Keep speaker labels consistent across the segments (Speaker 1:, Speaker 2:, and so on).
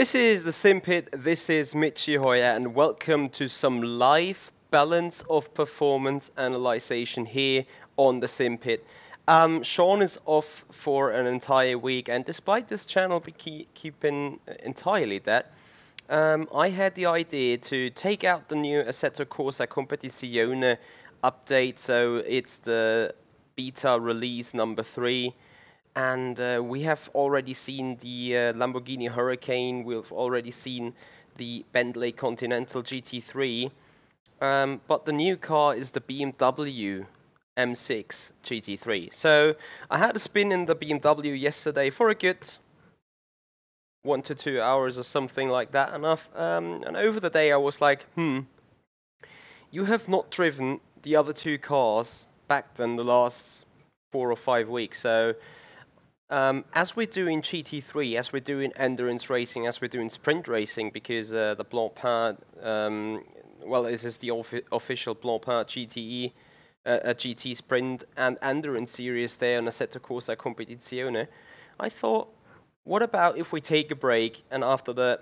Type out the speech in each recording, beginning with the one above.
Speaker 1: This is the Simpit, this is Michi and welcome to some live balance of performance analyzation here on the Simpit. Sean is off for an entire week, and despite this channel keeping entirely that, I had the idea to take out the new Assetto Corsa Competizione update, so it's the beta release number 3. And we have already seen the Lamborghini Huracan, we've already seen the Bentley Continental GT3, but the new car is the BMW M6 GT3. So I had a spin in the BMW yesterday for a good 1 to 2 hours or something like that, and over the day I was like, you have not driven the other two cars back then the last 4 or 5 weeks, so as we're doing GT3, as we're doing endurance racing, as we're doing sprint racing, because the BoP, well, this is the official BoP GTE, GT Sprint and Endurance series there on Assetto Corsa Competizione, I thought, what about if we take a break and after the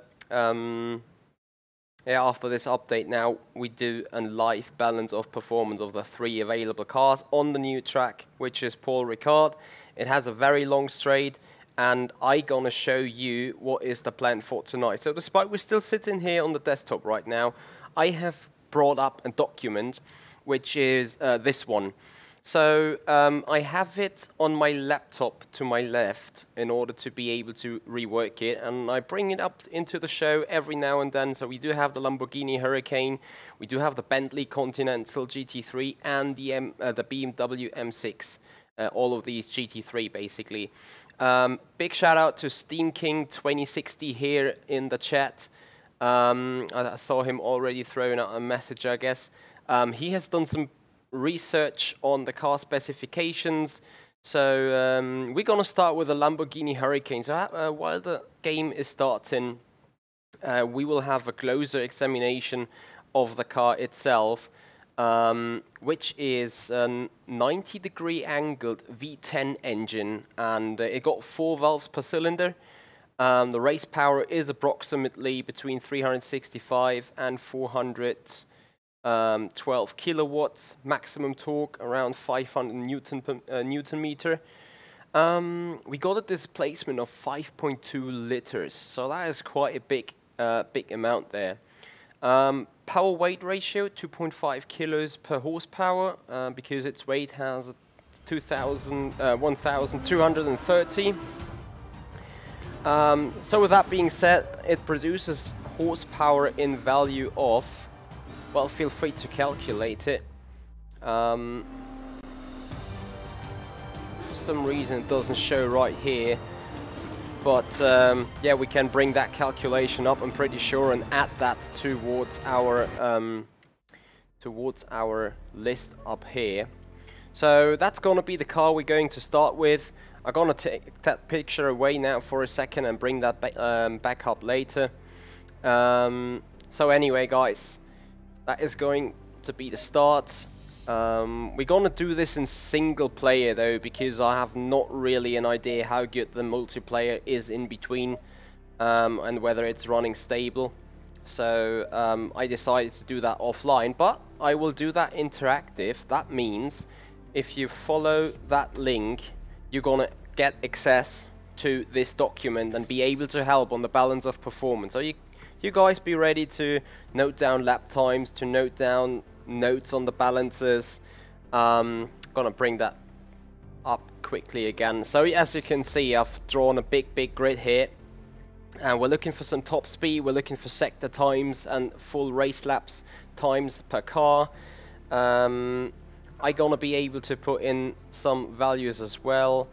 Speaker 1: after this update now we do a live balance of performance of the 3 available cars on the new track, which is Paul Ricard. It has a very long straight, and I gonna show you what is the plan for tonight. So despite we're still sitting here on the desktop right now, I have brought up a document, which is this one. So I have it on my laptop to my left in order to be able to rework it, and I bring it up into the show every now and then. So we do have the Lamborghini Huracan, we do have the Bentley Continental GT3, and the BMW M6. All of these GT3 basically. Big shout out to Steam King 2060 here in the chat. I saw him already throwing out a message, I guess. He has done some research on the car specifications. So we're gonna start with the Lamborghini Huracan. So while the game is starting, we will have a closer examination of the car itself. Which is a 90-degree angled V10 engine, and it got 4 valves per cylinder. The race power is approximately between 365 and 412 kilowatts. Maximum torque around 500 Newton meter. We got a displacement of 5.2 liters, so that is quite a big amount there. Power weight ratio 2.5 kilos per horsepower, because its weight has 1,230. So with that being said, it produces horsepower in value of, well, feel free to calculate it. For some reason it doesn't show right here. But yeah, we can bring that calculation up, I'm pretty sure, and add that towards our list up here. So that's gonna be the car we're going to start with. I'm gonna take that picture away now for a second and bring that back up later. So anyway, guys, that is going to be the start. We're gonna do this in single player though, because I have not really an idea how good the multiplayer is in between, and whether it's running stable. So I decided to do that offline, but I will do that interactive. That means if you follow that link, you're gonna get access to this document and be able to help on the balance of performance. So you guys be ready to note down lap times, to note down notes on the balances. Gonna bring that up quickly again. So as you can see, I've drawn a big grid here, and we're looking for some top speed, we're looking for sector times and full race laps times per car. I'm gonna be able to put in some values as well,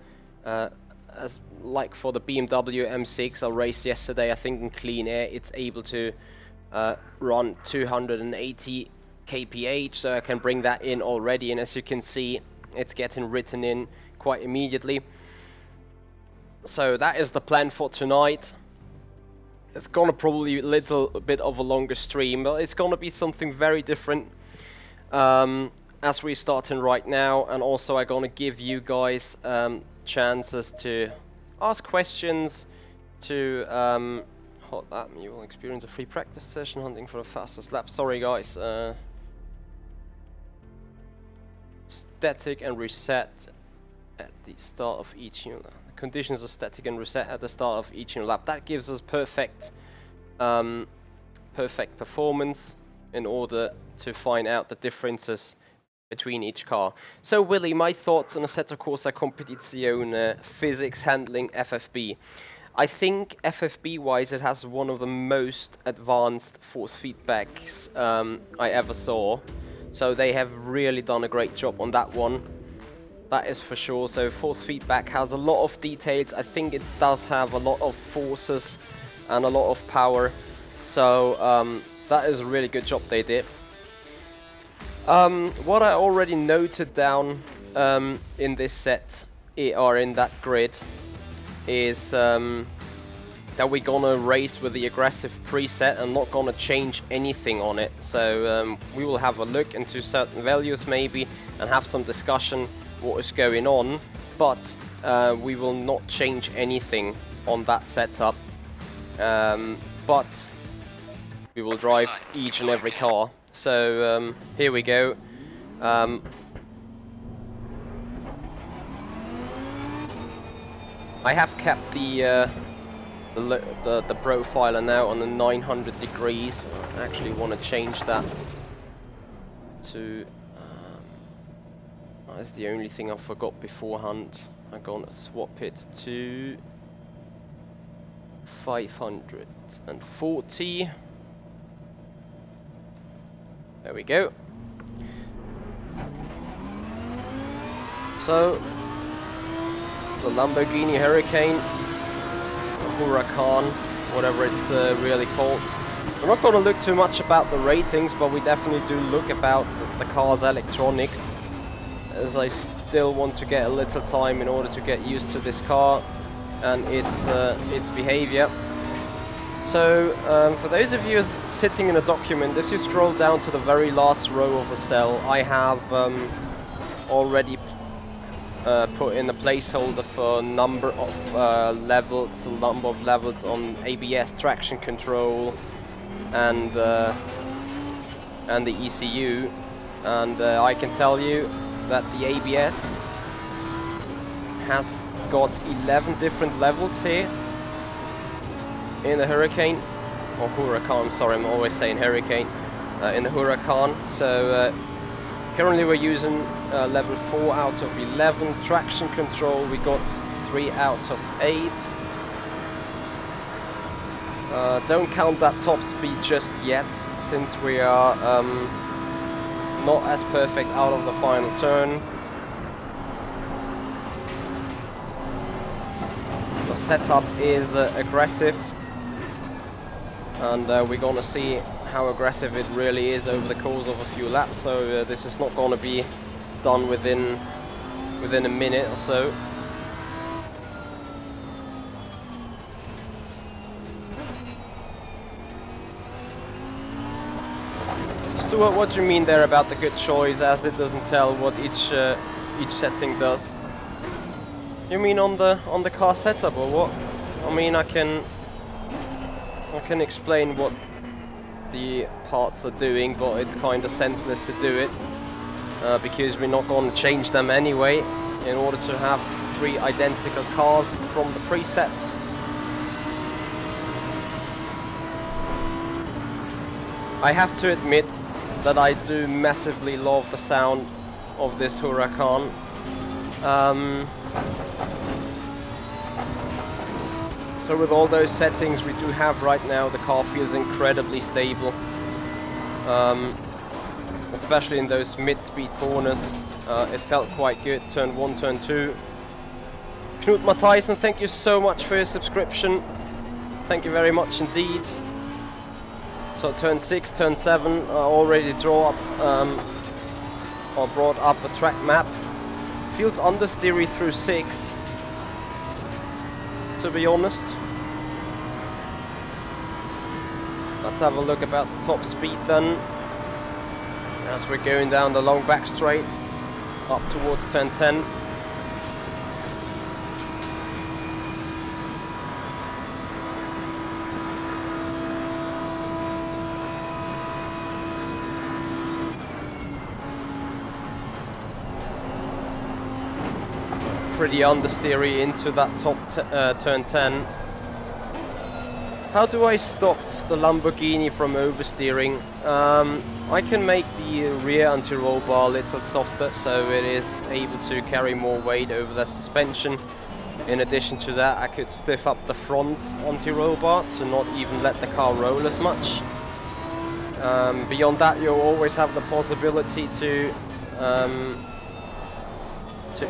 Speaker 1: as like for the BMW M6 I raced yesterday. I think in clean air it's able to run 280 kph, so I can bring that in already, and as you can see, it's getting written in quite immediately. So that is the plan for tonight. It's gonna probably be a little bit of a longer stream, but it's gonna be something very different as we're starting right now. And also I'm gonna give you guys chances to ask questions, to hot lap. You will experience a free practice session hunting for the fastest lap. Sorry guys. Static and reset at the start of each new lap. The conditions are static and reset at the start of each new lap. That gives us perfect perfect performance in order to find out the differences between each car. So Willie, my thoughts on Assetto Corsa Competizione physics handling FFB. I think FFB wise it has one of the most advanced force feedbacks I ever saw. So they have really done a great job on that one. That is for sure. So force feedback has a lot of details. I think it does have a lot of forces and a lot of power. So that is a really good job they did. What I already noted down in this set or in that grid is that we're gonna race with the aggressive preset and not gonna change anything on it. So we will have a look into certain values maybe and have some discussion what is going on, but we will not change anything on that setup, but we will drive each and every car. So here we go. I have kept the profiler now on the 900 degrees. I actually want to change that to that's the only thing I forgot beforehand. I'm gonna swap it to 540. There we go. So the Lamborghini Huracan, Huracan, whatever it's really called. We're not going to look too much about the ratings, but we definitely do look about the car's electronics, as I still want to get a little time in order to get used to this car and its behavior. So for those of you sitting in a document, if you scroll down to the very last row of the cell, I have already put in a placeholder for number of levels on ABS, traction control, and the ECU, and I can tell you that the ABS has got 11 different levels here in the Huracan, or Huracan, sorry, I'm always saying Huracan, in the Huracan. So currently we're using level 4 out of 11. Traction control, we got 3 out of 8. Don't count that top speed just yet, since we are not as perfect out of the final turn. The setup is aggressive, and we're gonna see how aggressive it really is over the course of a few laps. So this is not gonna be done within a minute or so. Stuart, what do you mean there about the good choice, as it doesn't tell what each setting does? You mean on the car setup, or what? I mean, I can explain what the parts are doing, but it's kind of senseless to do it because we're not going to change them anyway in order to have 3 identical cars from the presets. I have to admit that I do massively love the sound of this Huracan. So with all those settings we do have right now, the car feels incredibly stable, especially in those mid-speed corners. It felt quite good. Turn 1, turn 2. Knut Matthijsen, thank you so much for your subscription. Thank you very much indeed. So turn 6, turn 7, I already brought up a track map. Feels understeery through 6, to be honest. Let's have a look about the top speed then, as we're going down the long back straight up towards turn 10. pretty understeery into that top turn 10. How do I stop the Lamborghini from oversteering? I can make the rear anti-roll bar a little softer so it is able to carry more weight over the suspension. In addition to that, I could stiff up the front anti-roll bar to not even let the car roll as much. Beyond that, you'll always have the possibility to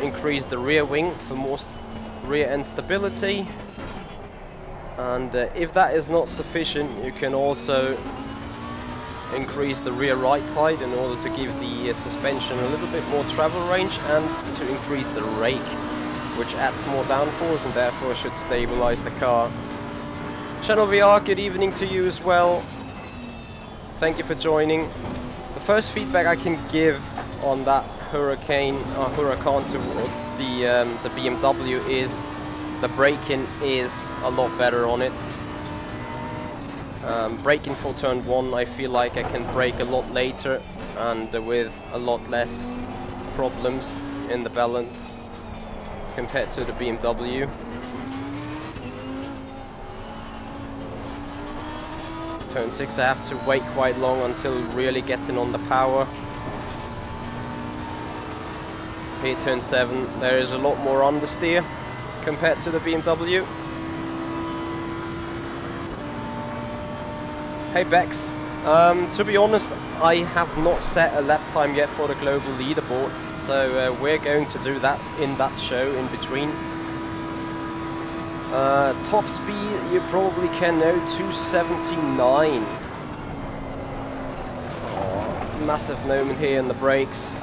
Speaker 1: increase the rear wing for more rear end stability. And if that is not sufficient, you can also increase the rear right side in order to give the suspension a little bit more travel range and to increase the rake, which adds more downforce and therefore should stabilize the car. Channel VR, good evening to you as well. Thank you for joining. The first feedback I can give on that Huracan towards the BMW is the braking is a lot better on it. Braking for turn 1, I feel like I can brake a lot later and with a lot less problems in the balance compared to the BMW. Turn 6 I have to wait quite long until really getting on the power. Here turn 7 there is a lot more understeer compared to the BMW. Hey Bex, to be honest I have not set a lap time yet for the global leaderboards, so we're going to do that in that show in between. Top speed you probably can know 279. Oh, massive moment here in the brakes.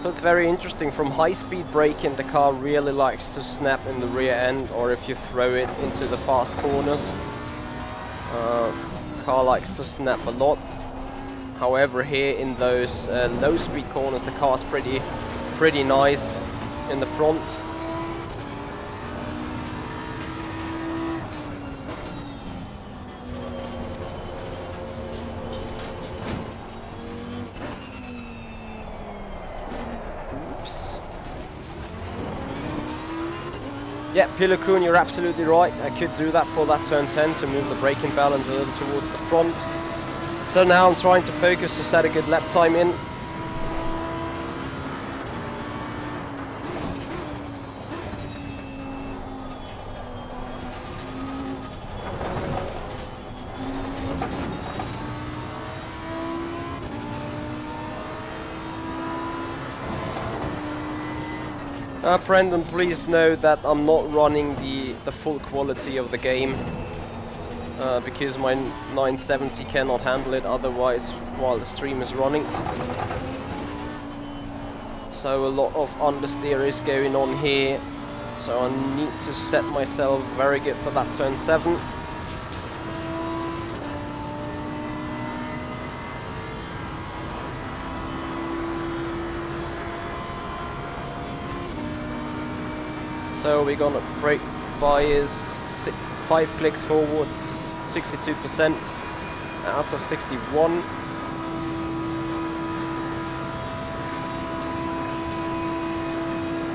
Speaker 1: So it's very interesting, from high speed braking the car really likes to snap in the rear end, or if you throw it into the fast corners. Car likes to snap a lot. However, here in those low speed corners the car's pretty nice in the front. Yeah, Pilokun, you're absolutely right. I could do that for that turn 10 to move the braking balance a little towards the front. So now I'm trying to focus to set a good lap time in. Brendan, please know that I'm not running the full quality of the game because my 970 cannot handle it otherwise while the stream is running. So a lot of understeer is going on here, so I need to set myself very good for that turn 7. So we're gonna brake bias 5 clicks forwards, 62% out of 61.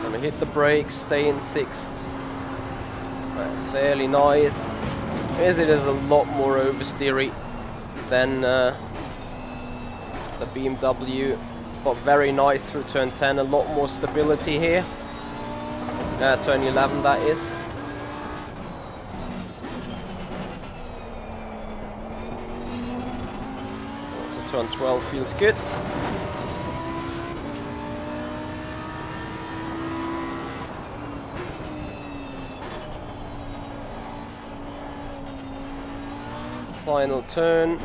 Speaker 1: Gonna hit the brakes, stay in 6th. That's fairly nice. As it is a lot more oversteery than the BMW, but very nice through turn 10. A lot more stability here. Turn 11 that is. So turn 12 feels good. Final turn.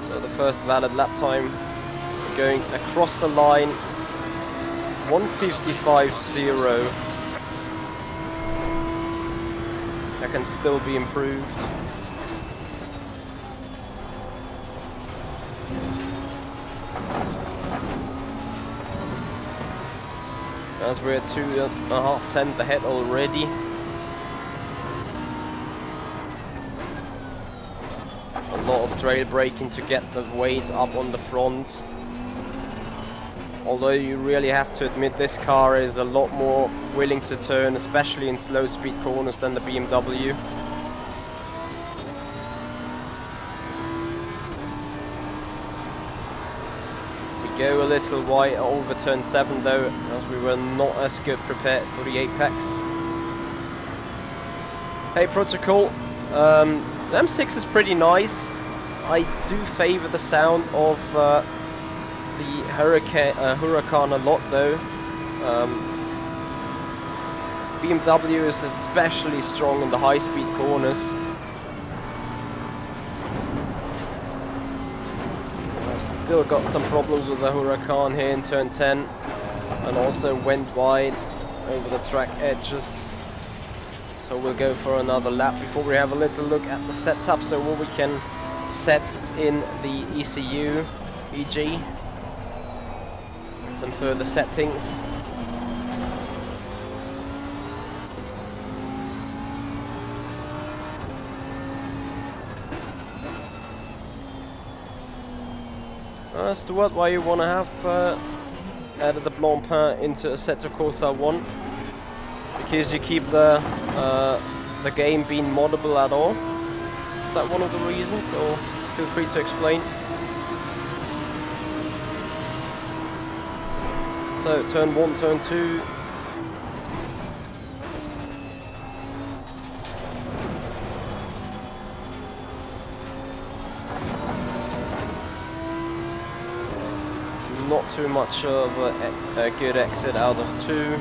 Speaker 1: So the first valid lap time. Going across the line, 1:55.0. That can still be improved. As we're 2.5 tenths ahead already. A lot of trail braking to get the weight up on the front. Although you really have to admit this car is a lot more willing to turn, especially in slow speed corners, than the BMW. We go a little wide over turn 7 though, as we were not as good prepared for the apex. Hey Protocol, the M6 is pretty nice. I do favour the sound of the Huracan a lot though. BMW is especially strong in the high speed corners. I've still got some problems with the Huracan here in turn 10, and also went wide over the track edges. So we'll go for another lap before we have a little look at the setup, so what we can set in the ECU, EG, some further settings. Stuart, why you want to have added the Blancpain into Assetto Corsa 1? Because you keep the game being moddable at all? Is that one of the reasons, or feel free to explain? So turn 1, turn 2. Not too much of a good exit out of 2.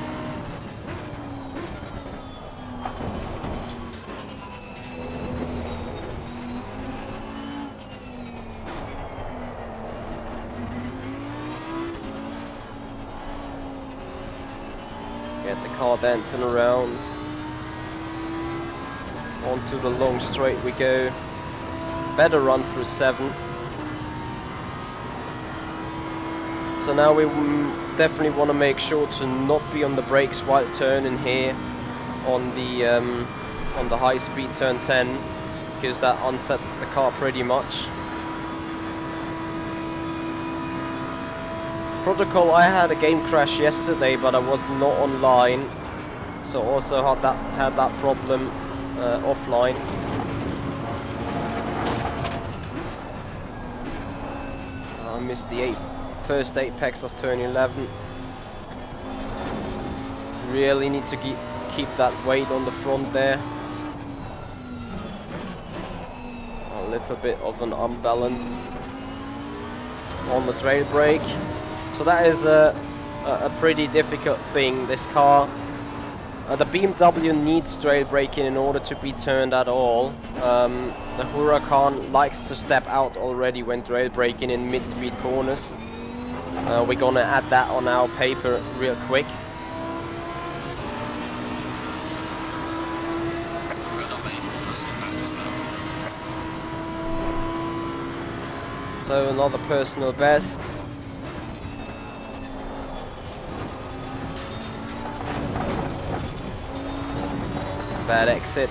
Speaker 1: Get the car dancing around. Onto the long straight we go. Better run through 7. So now we definitely want to make sure to not be on the brakes while turning here on the high speed turn 10, because that unsets the car pretty much. Protocol, I had a game crash yesterday, but I was not online, so also had that problem offline. I missed the first apex of turn 11. Really need to keep that weight on the front there. A little bit of an unbalance on the trail brake. So that is a pretty difficult thing. This car, the BMW needs trail braking in order to be turned at all. The Huracan likes to step out already when trail braking in mid-speed corners. We're gonna add that on our paper real quick. So another personal best. Bad exit.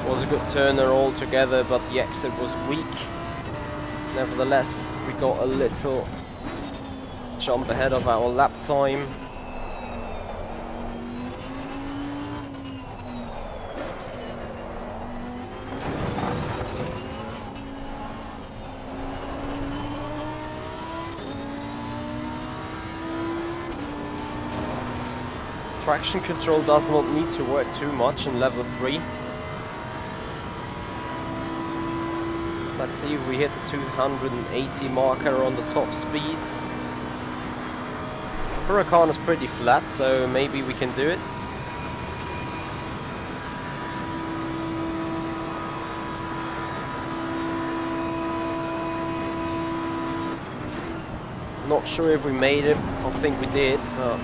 Speaker 1: Was a good turner altogether, but the exit was weak. Nevertheless, we got a little jump ahead of our lap time. Traction control does not need to work too much in level 3. Let's see if we hit the 280 marker on the top speeds. Huracan is pretty flat, so maybe we can do it. Not sure if we made it. I think we did.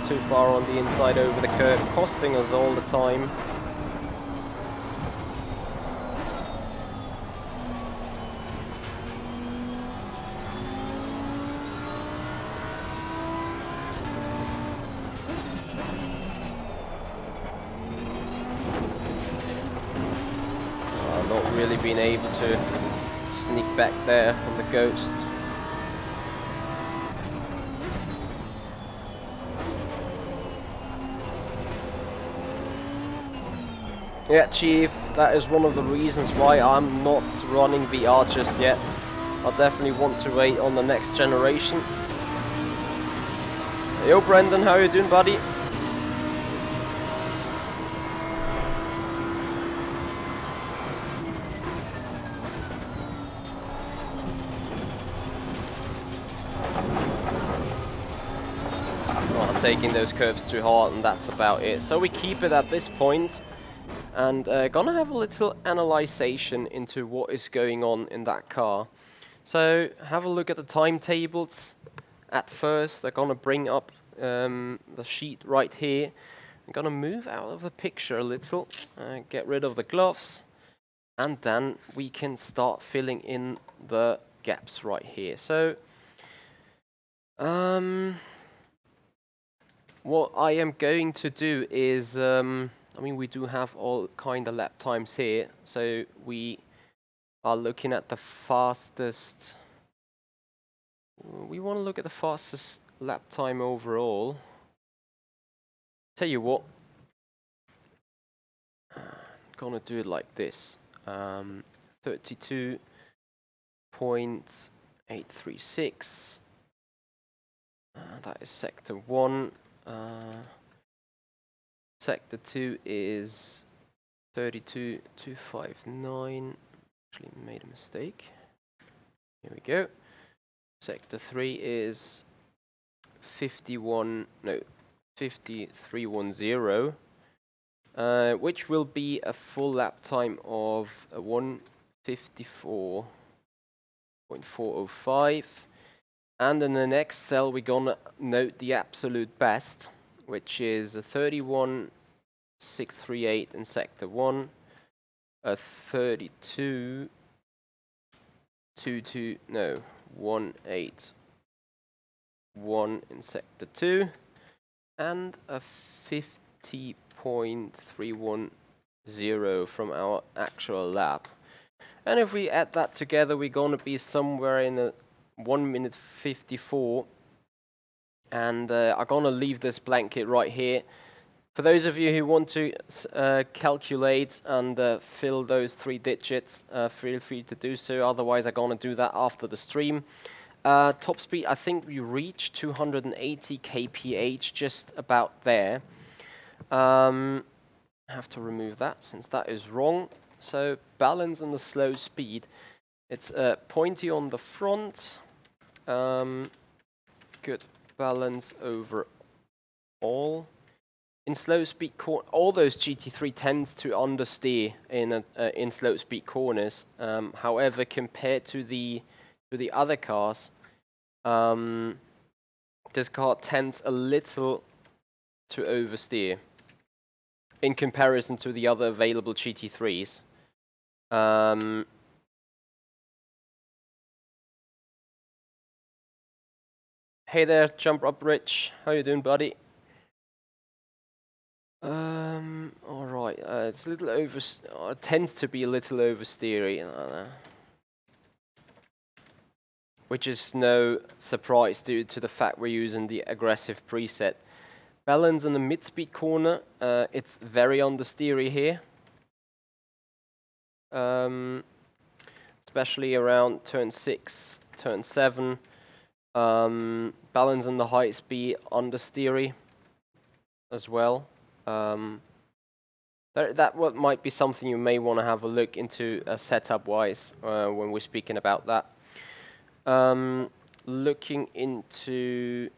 Speaker 1: Too far on the inside over the curb, costing us all the time. Not really been able to sneak back there on the Ghost. Yeah, Chief, that is one of the reasons why I'm not running VR just yet. I definitely want to wait on the next generation. Yo, Brendan, how you doing, buddy? Not taking those curves too hard, and that's about it. So we keep it at this point. And gonna have a little analyzation into what is going on in that car. So have a look at the timetables. At first, they're gonna bring up the sheet right here. I'm gonna move out of the picture a little, get rid of the gloves, and then we can start filling in the gaps right here. So what I am going to do is I mean, we do have all kind of lap times here, so we are looking at the fastest. We want to look at the fastest lap time overall. Tell you what, gonna do it like this: 32.836. That is sector 1. Sector 2 is 32.259. Actually made a mistake. Here we go. Sector 3 is 5310, which will be a full lap time of 154.405. And in the next cell, we're gonna note the absolute best, which is a 31.638 in sector 1, a 181 in sector 2, and a 50.310 from our actual lap. And if we add that together, we're gonna be somewhere in a 1 minute 54. And I'm gonna leave this blanket right here. For those of you who want to calculate and fill those 3 digits, feel free to do so. Otherwise, I'm gonna do that after the stream. Top speed, I think we reached 280 kph, just about there. Have to remove that since that is wrong. So balance and the slow speed. It's pointy on the front. Good balance overall. In slow speed all those GT3 tends to understeer in slow speed corners. However, compared to the other cars, this car tends a little to oversteer in comparison to the other available GT3s. Hey there, Jump Up Rich. How you doing, buddy? Alright, it's a little it tends to be a little oversteery, which is no surprise due to the fact we're using the aggressive preset. Balance in the mid-speed corner, it's very understeery here. Especially around turn 6, turn 7. Balance in the high speed, understeery as well. That might be something you may want to have a look into setup wise when we're speaking about that. Looking into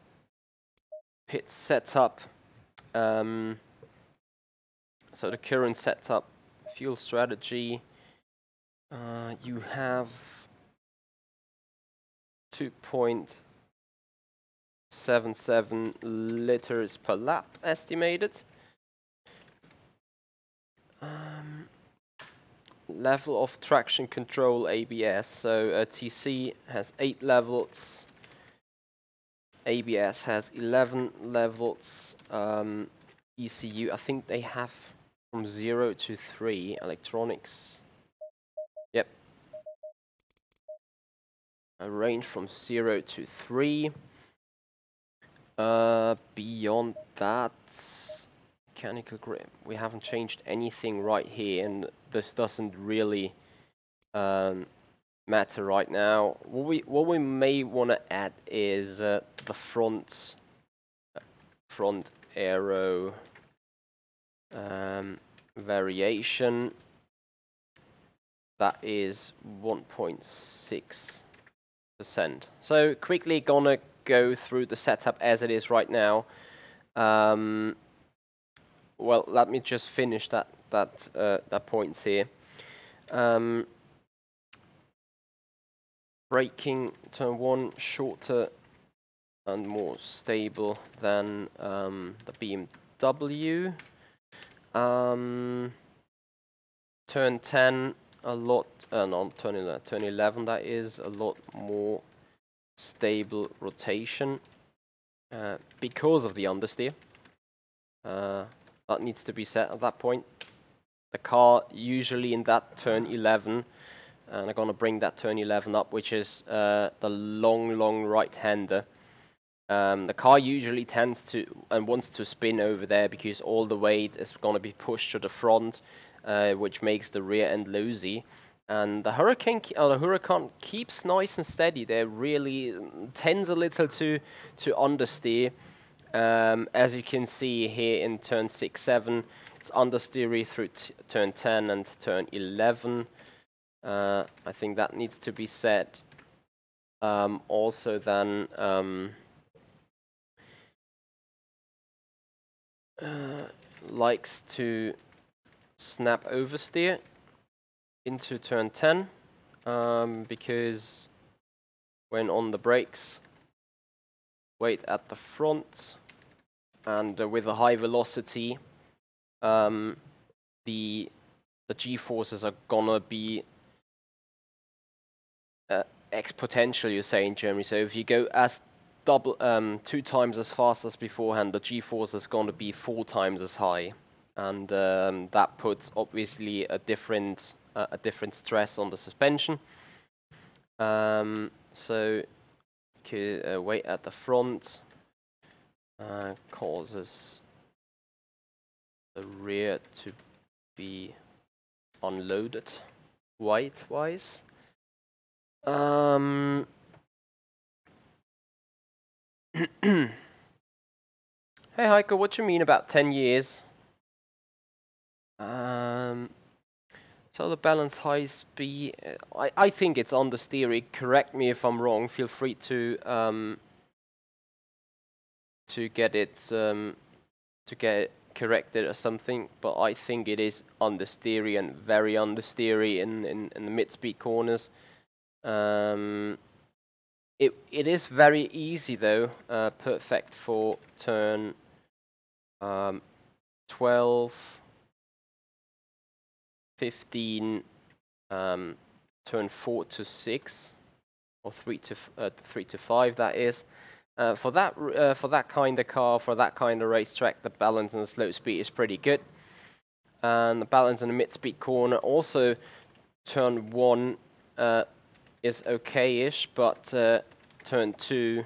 Speaker 1: pit setup. So the current setup, fuel strategy. You have 2.77 liters per lap estimated. Level of traction control ABS. So TC has 8 levels. ABS has 11 levels. ECU, I think they have from 0 to 3. Electronics. Yep. a range from 0 to 3. Beyond that, mechanical grip. We haven't changed anything right here, and this doesn't really matter right now. What we may want to add is the front aero variation. That is 1.6%. So quickly gonna go through the setup as it is right now. Well, let me just finish that points here. Braking turn 1 shorter and more stable than the BMW. Turn 10 a lot, no, turn 11 that is a lot more stable rotation because of the understeer. That needs to be set at that point. The car usually in that turn 11, and I'm gonna bring that turn 11 up, which is the long right-hander. The car usually tends to and wants to spin over there because all the weight is gonna be pushed to the front, which makes the rear end loosey. And the Huracan keeps nice and steady. They really tends a little to understeer. As you can see here in turn 6, 7, it's understeery through turn 10 and turn 11. I think that needs to be set. Also then likes to snap oversteer into turn 10 because when on the brakes, weight at the front, and with a high velocity, the G-forces are gonna be exponential, you say in Germany. So if you go as 2 times as fast as beforehand, the G-force is going to be 4 times as high, and that puts obviously a different stress on the suspension. So weight at the front causes the rear to be unloaded weight-wise. Hey Heiko, what you mean about 10 years? So the balance high speed, I think it's understeery. Correct me if I'm wrong. Feel free to get it corrected or something. But I think it is understeery and very understeery in the mid-speed corners. It is very easy though, perfect for turn 12, 15, turn 4 to 6, or 3 to 5. That is for that kind of car, for that kind of racetrack. The balance and the slow speed is pretty good, and the balance in the mid-speed corner also turn 1 is okay-ish, but turn 2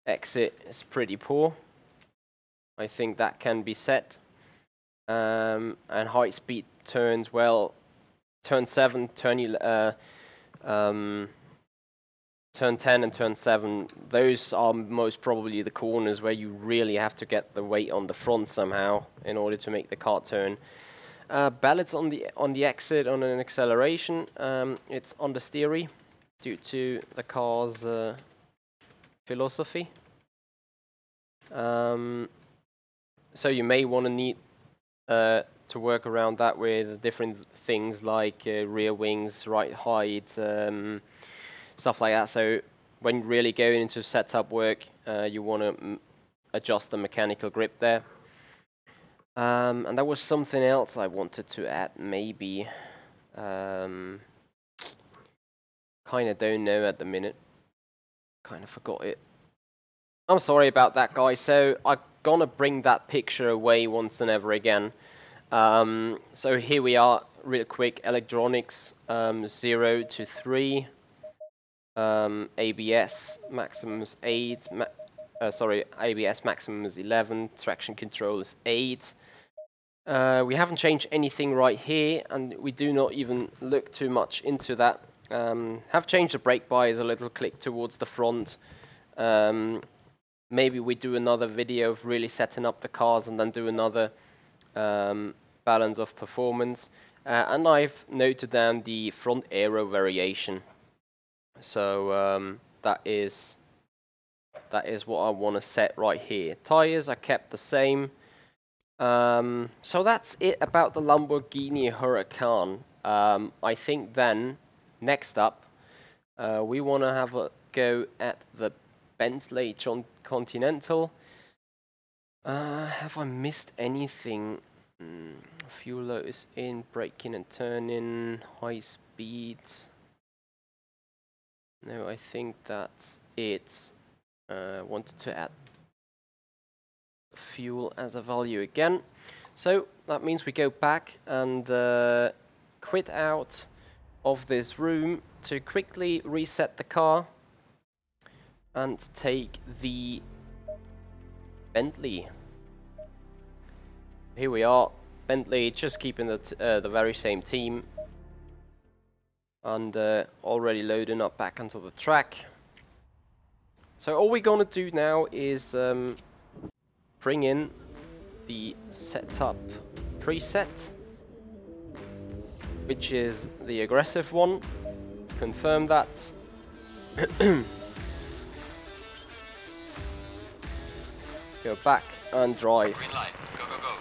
Speaker 1: exit is pretty poor. I think that can be set. And high speed turns, well, turn 7, turn 10 and turn 7, those are most probably the corners where you really have to get the weight on the front somehow in order to make the car turn. Balance on the exit on an acceleration, it's understeery due to the car's philosophy. So you may want to need to work around that with different things like rear wings, right height, stuff like that. So when really going into setup work, you want to adjust the mechanical grip there. And there was something else I wanted to add, maybe. Kind of don't know at the minute. Kind of forgot it. I'm sorry about that, guys. So I'm gonna bring that picture away once and ever again. So here we are, real quick. Electronics, 0 to 3. ABS maximum is 8, ABS maximum is 11, traction control is 8. We haven't changed anything right here, and we do not even look too much into that. Have changed the brake bias a little, click towards the front. Maybe we do another video of really setting up the cars and then do another balance of performance. And I've noted down the front aero variation. So that is what I want to set right here. Tires are kept the same. So that's it about the Lamborghini Huracan. I think then next up we want to have a go at the Bentley Continental. Have I missed anything? Fuel load is in, braking and turning, high speeds. No, I think that's it. Wanted to add fuel as a value again. So that means we go back and quit out of this room to quickly reset the car and take the Bentley. Here we are, Bentley, just keeping the very same team, and already loading up back onto the track. So all we're gonna do now is bring in the setup preset, which is the aggressive one. Confirm that. Go back and drive.
Speaker 2: Green light. Go, go, go.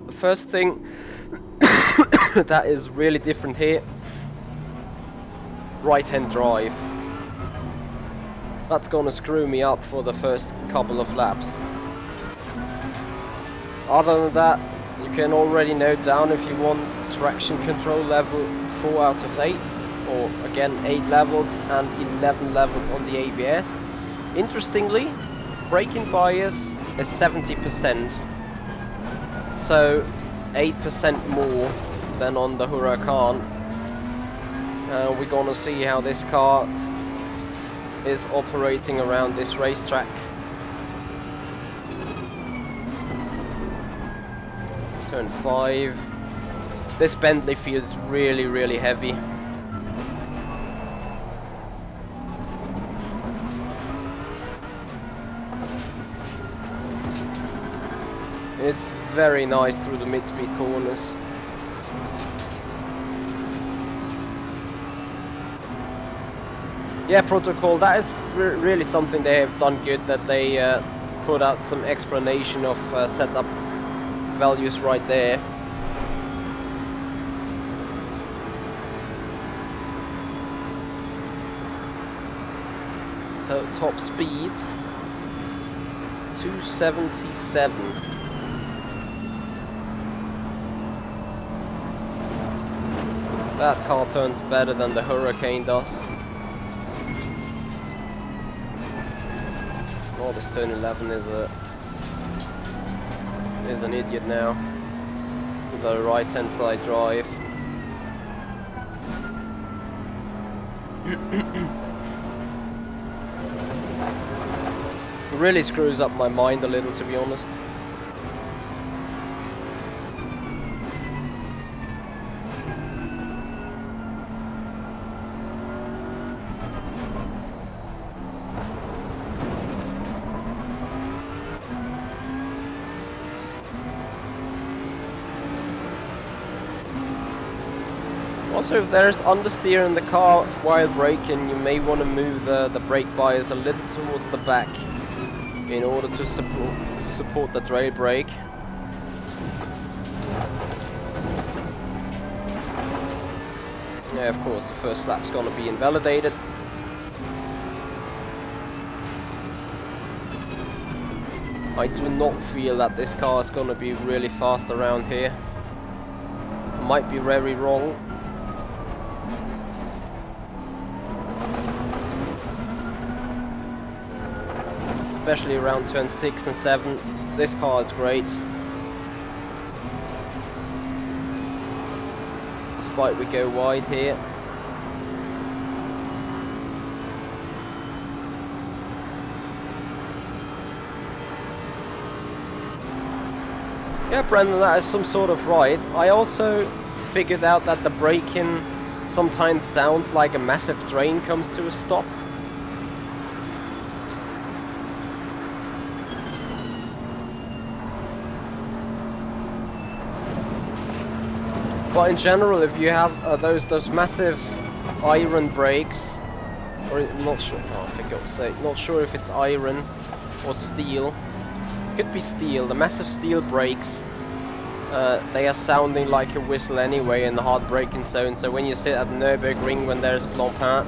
Speaker 1: The first thing that is really different here, right-hand drive. That's gonna screw me up for the first couple of laps. Other than that, you can already note down if you want traction control level 4 out of 8, or again 8 levels and 11 levels on the ABS. Interestingly, braking bias is 70%, so 8% more than on the Huracan. We're gonna see how this car is operating around this racetrack. Turn 5. This Bentley feels really, really heavy. It's very nice through the mid-speed corners. Yeah, protocol, that is really something they have done good, that they put out some explanation of setup values right there. So top speed 277. That car turns better than the Huracan does. Oh, this turn 11 is an idiot now with the right hand side drive. It really screws up my mind a little, to be honest. Also, if there's understeer in the car while braking, you may want to move the brake bias a little towards the back in order to support the trail brake. Yeah, of course, the first lap's gonna be invalidated. I do not feel that this car is gonna be really fast around here. Might be very wrong. Especially around turn 6 and 7. This car is great. Despite we go wide here. Yeah, Brandon, that is some sort of right. I also figured out that the braking sometimes sounds like a massive train comes to a stop. But in general, if you have those massive iron brakes, or I'm not sure, oh, I forgot to say, not sure if it's iron or steel. Could be steel. The massive steel brakes, they are sounding like a whistle anyway in the hard braking zone. So when you sit at Nürburgring when there's Blancpain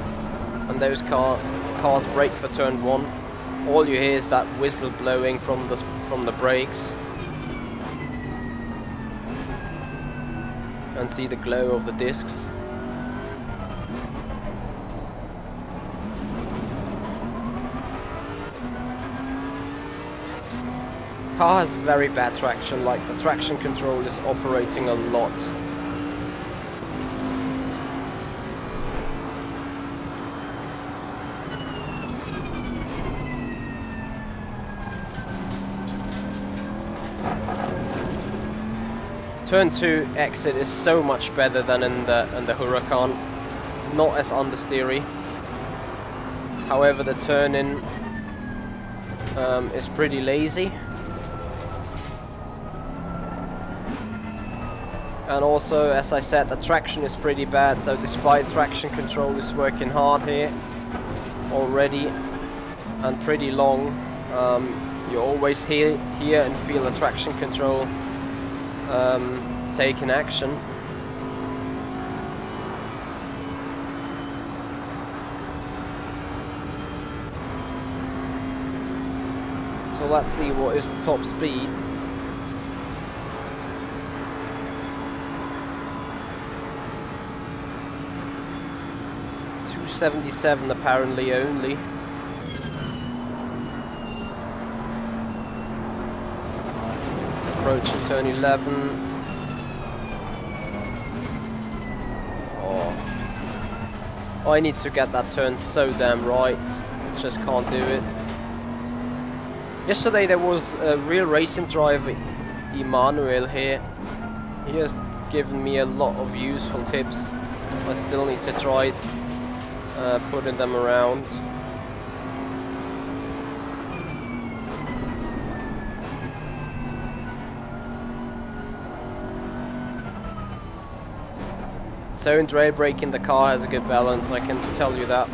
Speaker 1: and those cars brake for turn 1, all you hear is that whistle blowing from the brakes. And see the glow of the discs. Car has very bad traction, like the traction control is operating a lot. Turn 2 exit is so much better than in the Huracan, not as understeery. However, the turn-in is pretty lazy. And also, as I said, the traction is pretty bad, so despite traction control is working hard here already and pretty long, you always hear and feel the traction control taking action. So let's see what is the top speed. .277 apparently only. Approaching turn 11. Oh, I need to get that turn so damn right. Just can't do it. Yesterday there was a real racing driver, Emmanuel here. He has given me a lot of useful tips. I still need to try putting them around. So in rail braking the car has a good balance, I can tell you that.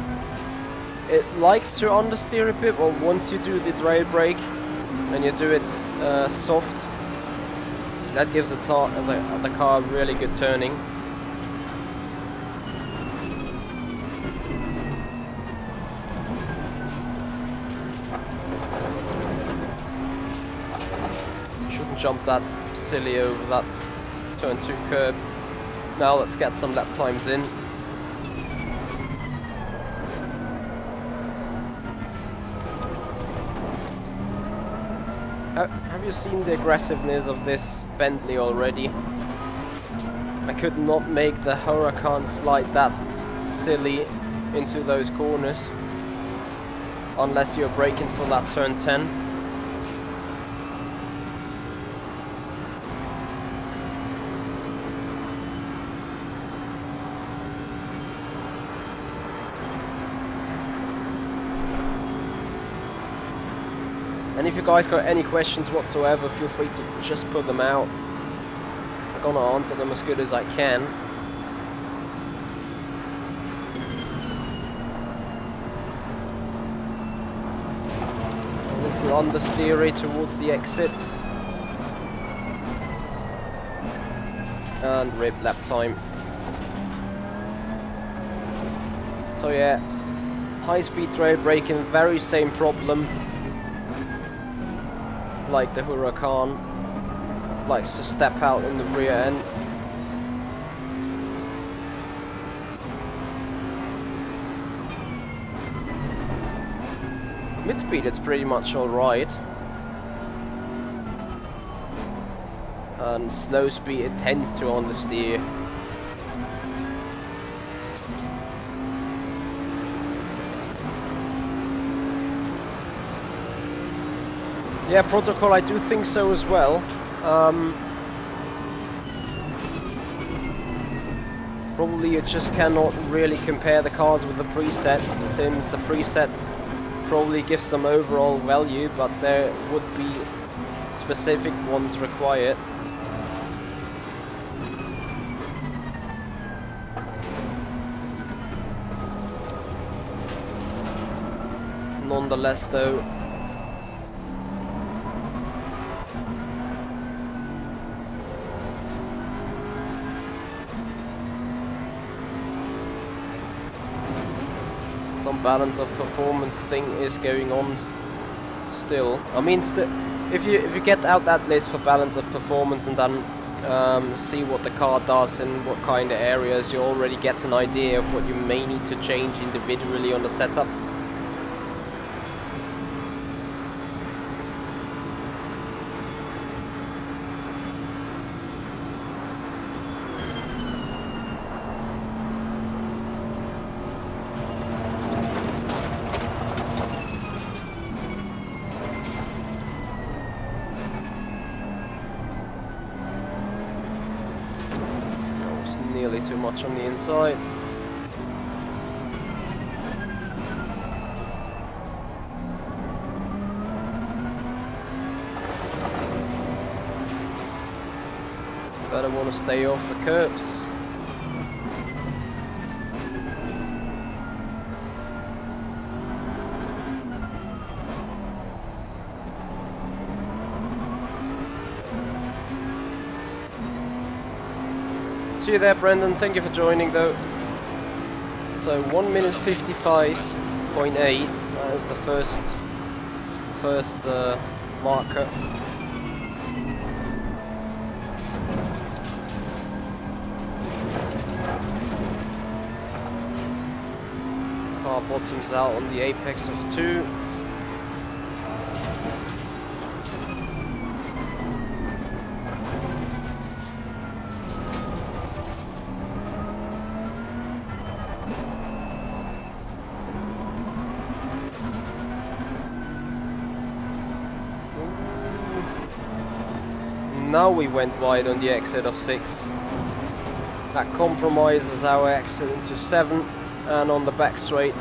Speaker 1: It likes to understeer a bit, but once you do the rail brake and you do it soft, that gives the car really good turning. Shouldn't jump that silly over that turn 2 curb. Now let's get some lap times in. Have you seen the aggressiveness of this Bentley already? I could not make the Huracan slide that silly into those corners unless you're braking for that turn 10. And if you guys got any questions whatsoever, feel free to just put them out. I'm gonna answer them as good as I can. A little understeery towards the exit. And rip lap time. So yeah, high speed rail braking, very same problem. Like the Huracan likes to step out in the rear end. Mid speed it's pretty much alright. And slow speed it tends to understeer. Yeah, protocol, I do think so as well. Probably you just cannot really compare the cars with the preset, since the preset probably gives them overall value, but there would be specific ones required. Nonetheless though, some balance of performance thing is going on still. I mean, if you get out that list for balance of performance and then see what the car does and what kind of areas, you already get an idea of what you may need to change individually on the setup. Too much on the inside. Better want to stay off the curbs. See you there, Brendan. Thank you for joining, though. So 1 minute 55.8. That is the first marker. Car bottoms out on the apex of 2. Now we went wide on the exit of 6. That compromises our exit into 7 and on the back straight.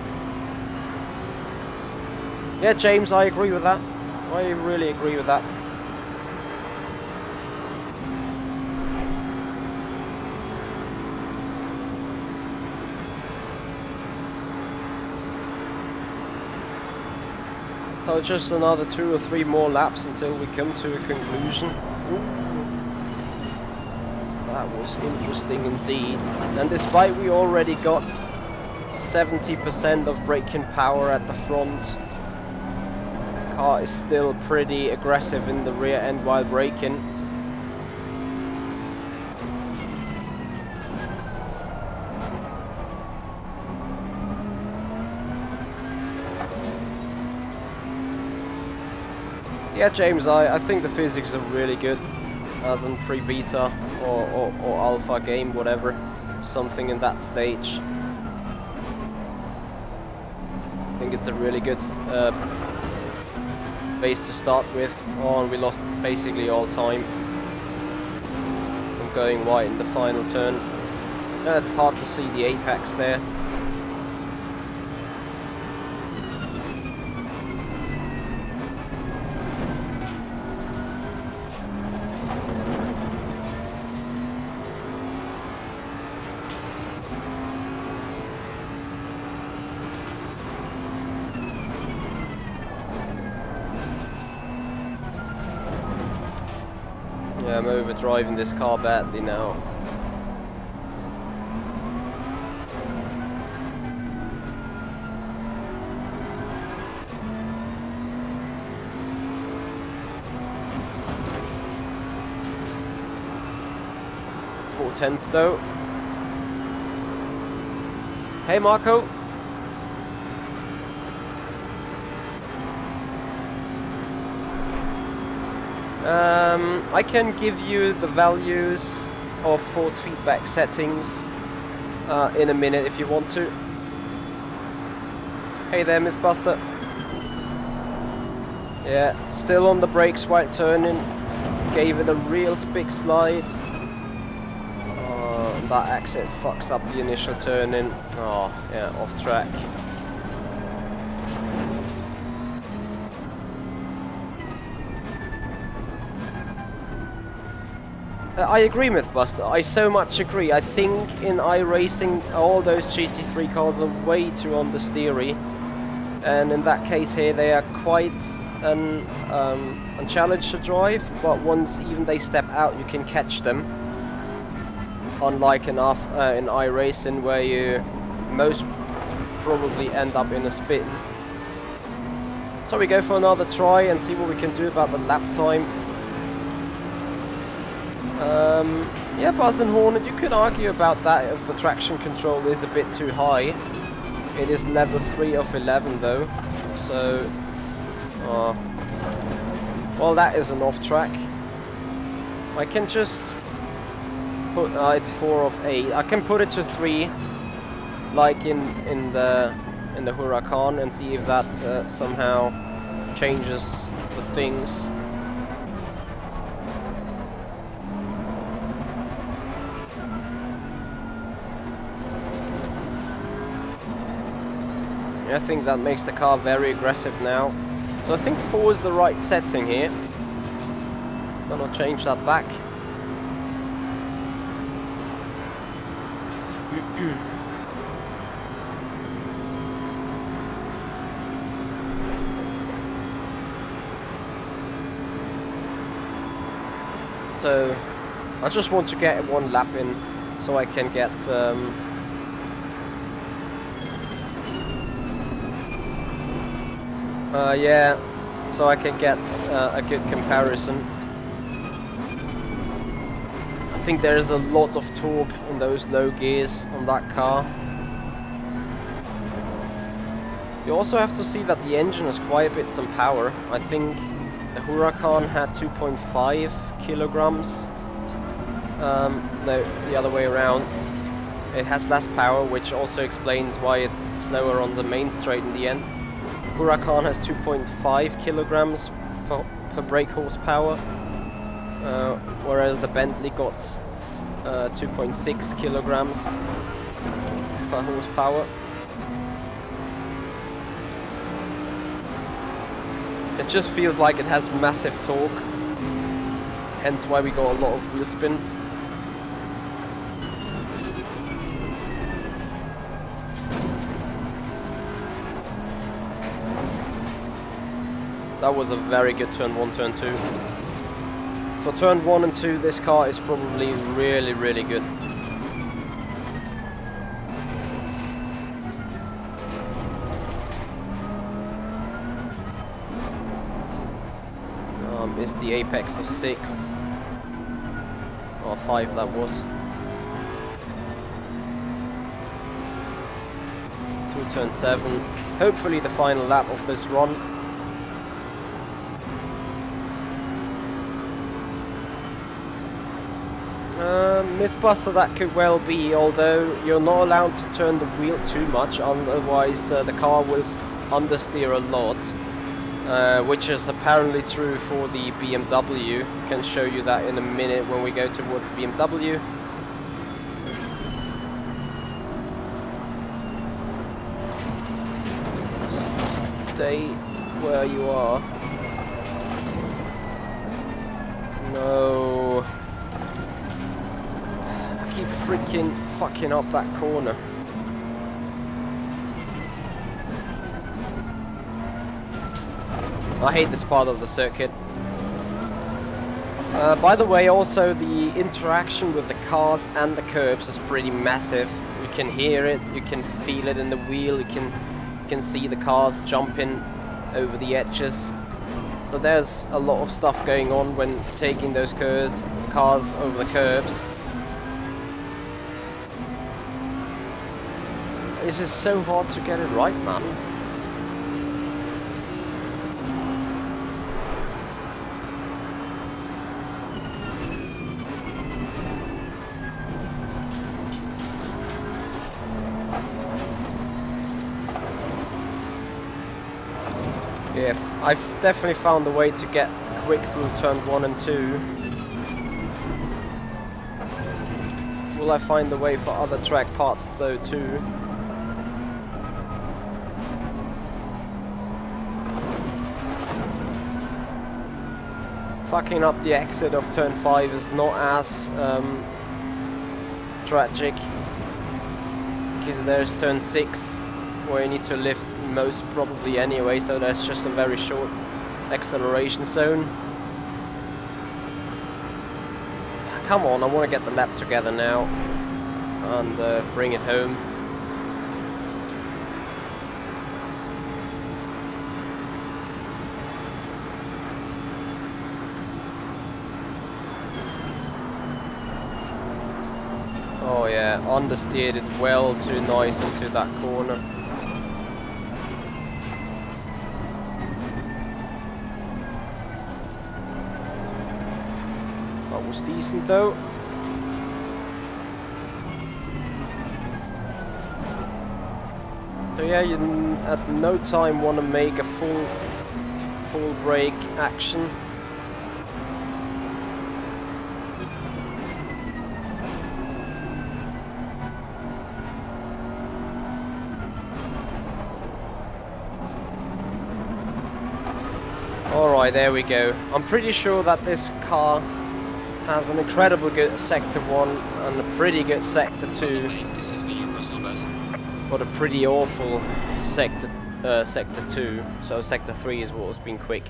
Speaker 1: Yeah, James, I agree with that. I really agree with that. So just another 2 or 3 more laps until we come to a conclusion. Ooh. That was interesting indeed. And despite we already got 70% of braking power at the front, the car is still pretty aggressive in the rear end while braking. Yeah, James, I think the physics are really good as in pre-beta or alpha game, whatever, something in that stage. I think it's a really good base to start with. Oh, and we lost basically all time from going wide in the final turn. Yeah, it's hard to see the apex there. I'm overdriving this car badly now. .4 though. Hey Marco. I can give you the values of force feedback settings in a minute if you want to. Hey there, Mythbuster. Yeah, still on the brakes while turning. gave it a real big slide. That exit fucks up the initial turn in. Oh, yeah, off track. I agree, Mythbuster. I so much agree. I think in iRacing, all those GT3 cars are way too understeery, and in that case here, they are quite a challenge to drive. But once even they step out, you can catch them. Unlike in iRacing, where you most probably end up in a spin. So we go for another try and see what we can do about the lap time. Yeah, Buzz and Hornet, you could argue about that if the traction control is a bit too high. It is level 3 of 11 though, so... well, that is an off track. I can just... put, it's 4 of 8. I can put it to 3, like in the Huracan, and see if that somehow changes the things. I think that makes the car very aggressive now. So I think 4 is the right setting here. Gonna change that back. So I just want to get 1 lap in so I can get yeah, so I can get a good comparison. I think there is a lot of torque in those low gears on that car. You also have to see that the engine has quite a bit some power. I think the Huracan had 2.5 kilograms. No, the other way around. It has less power, which also explains why it's slower on the main straight in the end. Huracan has 2.5 kilograms per brake horsepower, whereas the Bentley got 2.6 kilograms per horsepower. It just feels like it has massive torque, hence why we got a lot of wheel spin. That was a very good turn 1, turn 2. For turn 1 and 2, this car is probably really, really good. Is the apex of 6 or 5 that was. Through turn 7. Hopefully the final lap of this run. Mythbuster, that could well be, although you're not allowed to turn the wheel too much, otherwise the car will understeer a lot, which is apparently true for the BMW. Can show you that in a minute when we go towards BMW. Stay where you are. No. Keep freaking fucking up that corner. I hate this part of the circuit. By the way, also the interaction with the cars and the curbs is pretty massive. You can hear it, you can feel it in the wheel, you can see the cars jumping over the edges. So there's a lot of stuff going on when taking those cars over the curbs. This is so hard to get it right, man. Yeah, I've definitely found a way to get quick through turn 1 and 2. Will I find a way for other track parts though too? Fucking up the exit of turn 5 is not as tragic, because there's turn 6 where you need to lift most probably anyway, so there's just a very short acceleration zone. Come on, I want to get the lap together now and bring it home. Oh yeah, understeered it well too nice into that corner. That was decent though. So yeah, you at no time want to make a full brake action. Alright, there we go. I'm pretty sure that this car has an incredible good Sector 1 and a pretty good Sector 2. But a pretty awful Sector 2. So Sector 3 is what has been quick.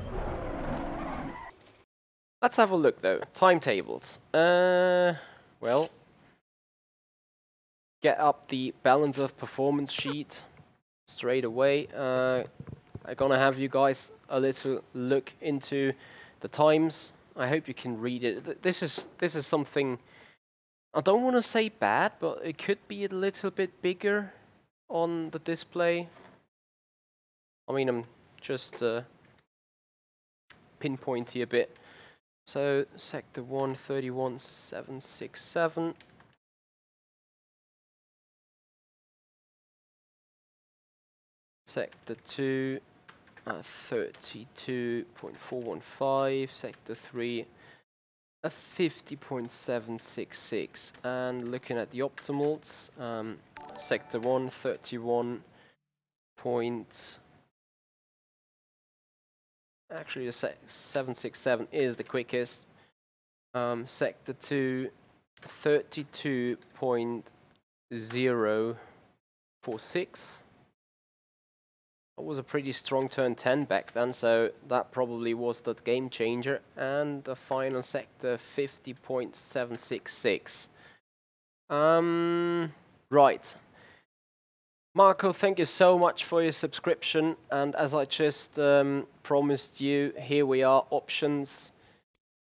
Speaker 1: Let's have a look though. Timetables. Well, get up the balance of performance sheet straight away. I'm gonna have you guys a little look into the times. I hope you can read it. This is something I don't want to say bad, but it could be a little bit bigger on the display. I mean, I'm just pinpointy a bit. So Sector 1 31.767. Sector 2 at 32.415, Sector 3 at 50.766, and looking at the optimals, Sector 1 31. Actually the 767 is the quickest. Sector 2 32.046. That was a pretty strong turn 10 back then, so that probably was the game changer. And the final sector 50.766. Right. Marco, thank you so much for your subscription, and as I just promised you, here we are, options,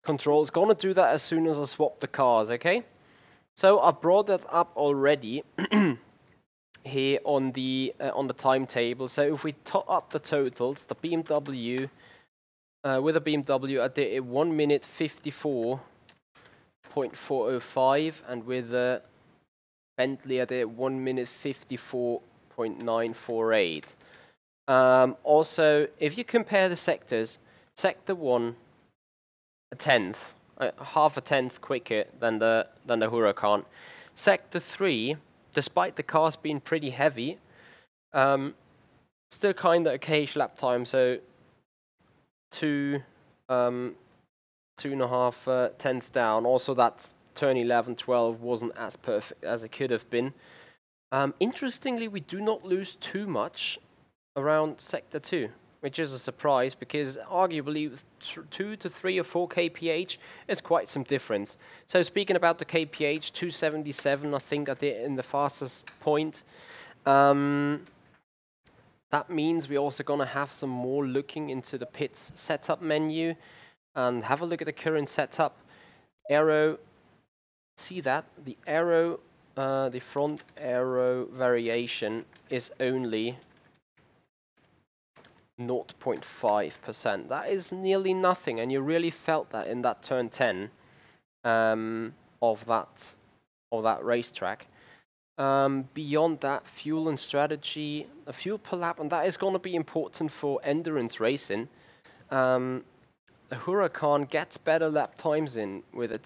Speaker 1: controls. Gonna do that as soon as I swap the cars, okay? So I brought that up already. Here on the timetable. So if we top up the totals, the BMW with a BMW I did it 1 minute 54.405, and with the Bentley I did 1 minute 54.948. Also, if you compare the sectors, Sector 1 a tenth, half a tenth quicker than the Huracan. Sector 3, despite the cars being pretty heavy, still kind of a cage lap time, so 2.5 tenths down. Also, that turn 11, 12 wasn't as perfect as it could have been. Interestingly, we do not lose too much around Sector 2, which is a surprise, because arguably 2 to 3 or 4 kph is quite some difference. So speaking about the kph, 277 I think I did in the fastest point. That means we're also going to have some more looking into the pits setup menu and have a look at the current setup. Aero, see that the aero, the front aero variation is only 0.5%. That is nearly nothing, and you really felt that in that turn 10 of that racetrack. Beyond that, fuel and strategy, a fuel per lap, and that is going to be important for endurance racing. The Huracan gets better lap times in with a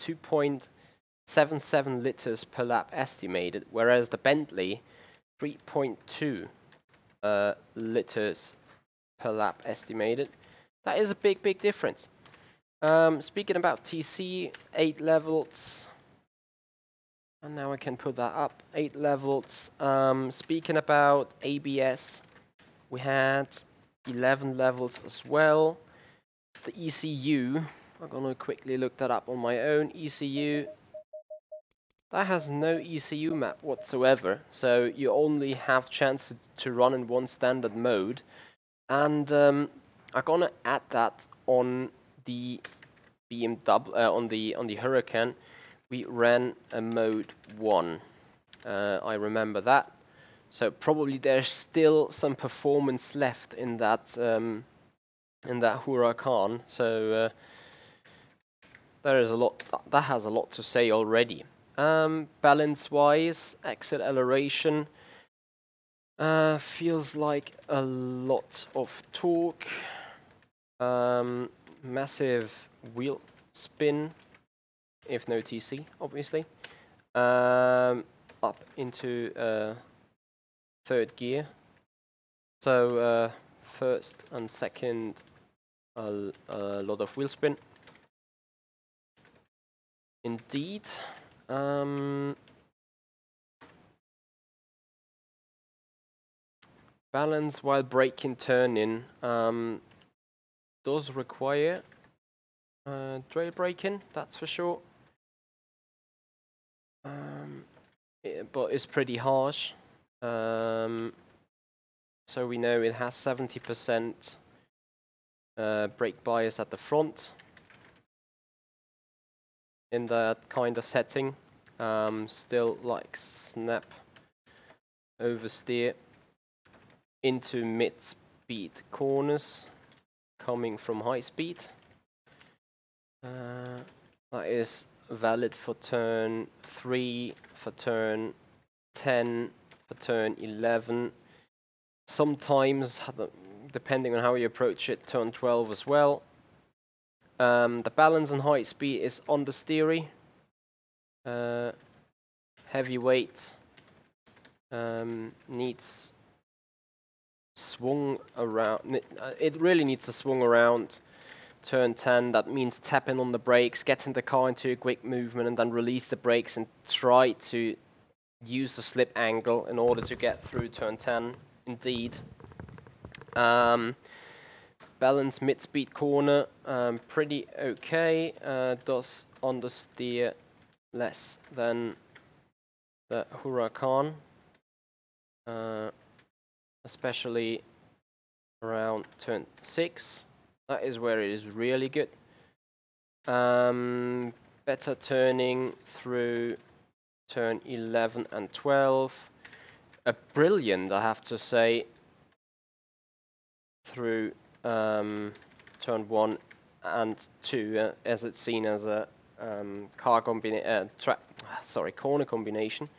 Speaker 1: 7.7 liters per lap estimated, whereas the Bentley 3.2 liters per lap estimated. That is a big difference. Speaking about TC, 8 levels, and now I can put that up, 8 levels. Speaking about ABS, we had 11 levels as well. The ECU, I'm gonna quickly look that up on my own. ECU, that has no ECU map whatsoever, so you only have chance to run in one standard mode. And I'm gonna add that on the BMW, on the Huracan. We ran a mode 1. I remember that. So probably there's still some performance left in that Huracan. So there is a lot. That has a lot to say already. Balance-wise, acceleration feels like a lot of torque. Massive wheel spin, if no TC, obviously. Up into third gear. So first and second, a lot of wheel spin. Indeed. Balance while braking turning does require trail braking, that's for sure. But it's pretty harsh. So we know it has 70% brake bias at the front in that kind of setting. Still like snap oversteer into mid-speed corners coming from high speed. That is valid for turn 3, for turn 10, for turn 11. Sometimes, depending on how you approach it, turn 12 as well. The balance and high speed is understeery. Heavy weight needs swung around. It really needs to swung around turn 10. That means tapping on the brakes, getting the car into a quick movement, and then release the brakes and try to use the slip angle in order to get through turn 10. Indeed. Balance mid-speed corner, pretty okay. Does understeer less than the Huracan, especially around turn 6. That is where it is really good. Better turning through turn 11 and 12. Brilliant, I have to say, through turn 1 and 2, as it's seen as a corner combination.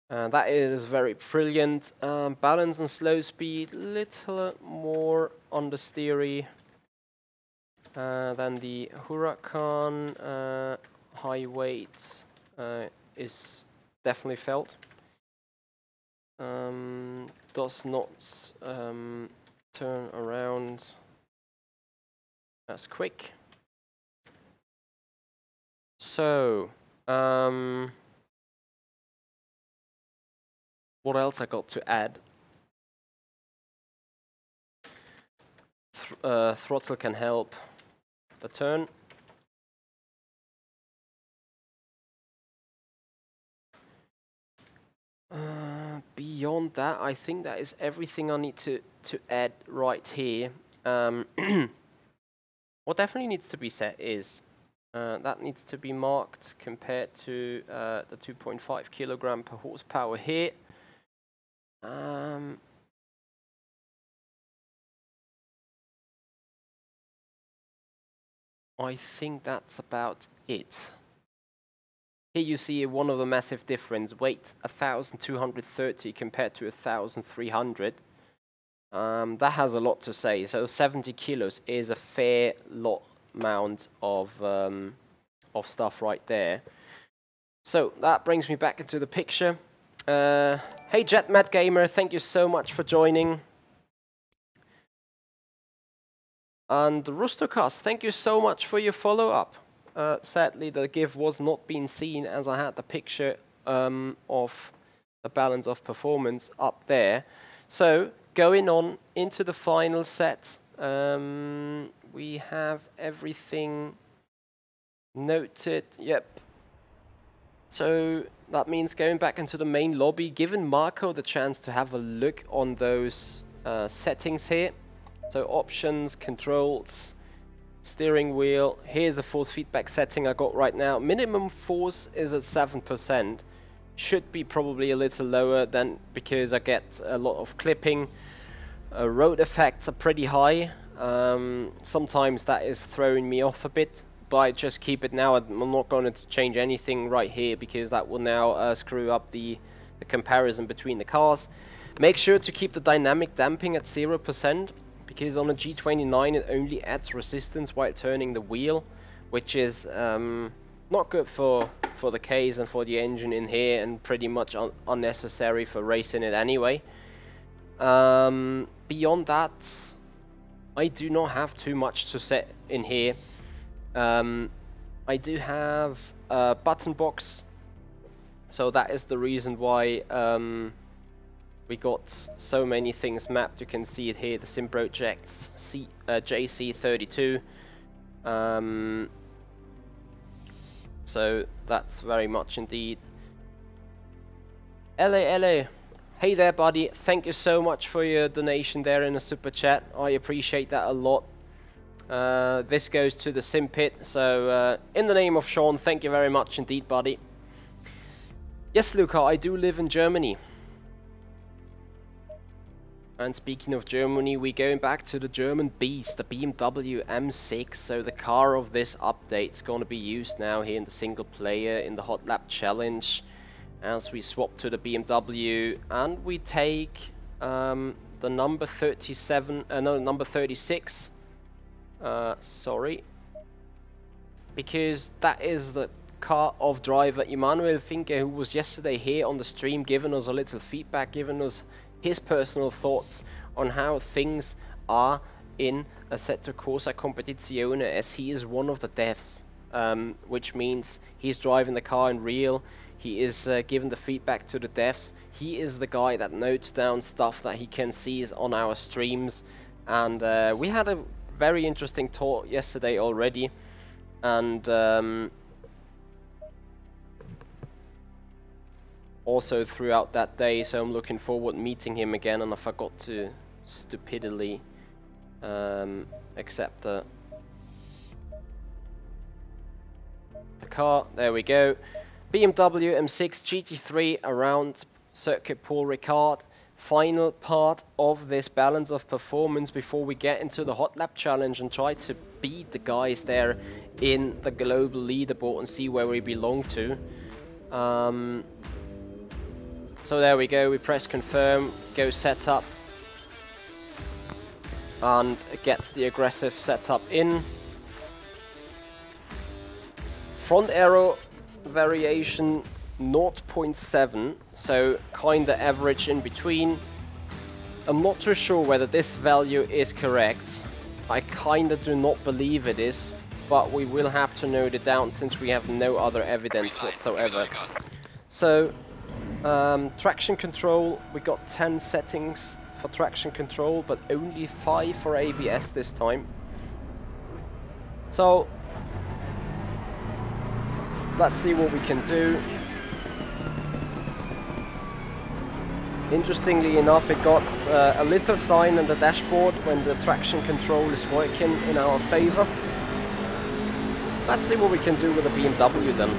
Speaker 1: That is very brilliant. Balance and slow speed, little more understeery than the Huracan. High weight is definitely felt. Does not turn around as quick. So, what else I got to add? Throttle can help the turn. Beyond that, I think that is everything I need to add right here. What definitely needs to be set is that needs to be marked compared to the 2.5 kilogram per horsepower here. I think that's about it. Here you see one of the massive difference, weight 1,230 compared to 1,300. That has a lot to say. So 70 kilos is a fair lot amount of stuff right there. So that brings me back into the picture. Hey JetMat Gamer, thank you so much for joining. And Roostercast, thank you so much for your follow-up. Sadly, the GIF was not being seen as I had the picture of the balance of performance up there. So, going on into the final set, we have everything noted. Yep. So that means going back into the main lobby, giving Marco the chance to have a look on those settings here. So options, controls, steering wheel. Here's the force feedback setting I got right now. Minimum force is at 7%. Should be probably a little lower than, because I get a lot of clipping. Road effects are pretty high. Sometimes that is throwing me off a bit. But I just keep it now. I'm not going to change anything right here because that will now screw up the comparison between the cars. Make sure to keep the dynamic damping at 0%, because on a G29 it only adds resistance while turning the wheel, which is not good for the case and for the engine in here, and pretty much unnecessary for racing it anyway. Beyond that, I do not have too much to set in here. I do have a button box, so that is the reason why we got so many things mapped. You can see it here, the sim projects JC32. So that's very much indeed. LA, hey there buddy, thank you so much for your donation there in the super chat. I appreciate that a lot. This goes to the sim pit, so in the name of Sean, thank you very much indeed buddy. Yes Luca, I do live in Germany. And speaking of Germany, we're going back to the German beast, the BMW M6. So the car of this update is going to be used now here in the single player in the Hot Lap Challenge, as we swap to the BMW and we take the number 36. Sorry, because that is the car of driver Emanuel Finke, who was yesterday here on the stream giving us a little feedback, giving us his personal thoughts on how things are in Assetto Corsa Competizione, as he is one of the devs, which means he's driving the car in real. He is giving the feedback to the devs. He is the guy that notes down stuff that he can see on our streams, and we had a very interesting talk yesterday already, and also throughout that day, so I'm looking forward meeting him again. And I forgot to stupidly accept the car. There we go. BMW M6 GT3 around Circuit Paul Ricard. Final part of this balance of performance before we get into the Hot Lap Challenge and try to beat the guys there in the global leaderboard and see where we belong to. So there we go, we press confirm, go setup, and it gets the aggressive setup in. Front aero variation 0.7, so kinda average in between. I'm not too sure whether this value is correct. I kinda do not believe it is, but we will have to note it down since we have no other evidence whatsoever. So traction control, we got 10 settings for traction control, but only 5 for ABS this time. So let's see what we can do. Interestingly enough, it got a little sign on the dashboard when the traction control is working in our favor. Let's see what we can do with the BMW then.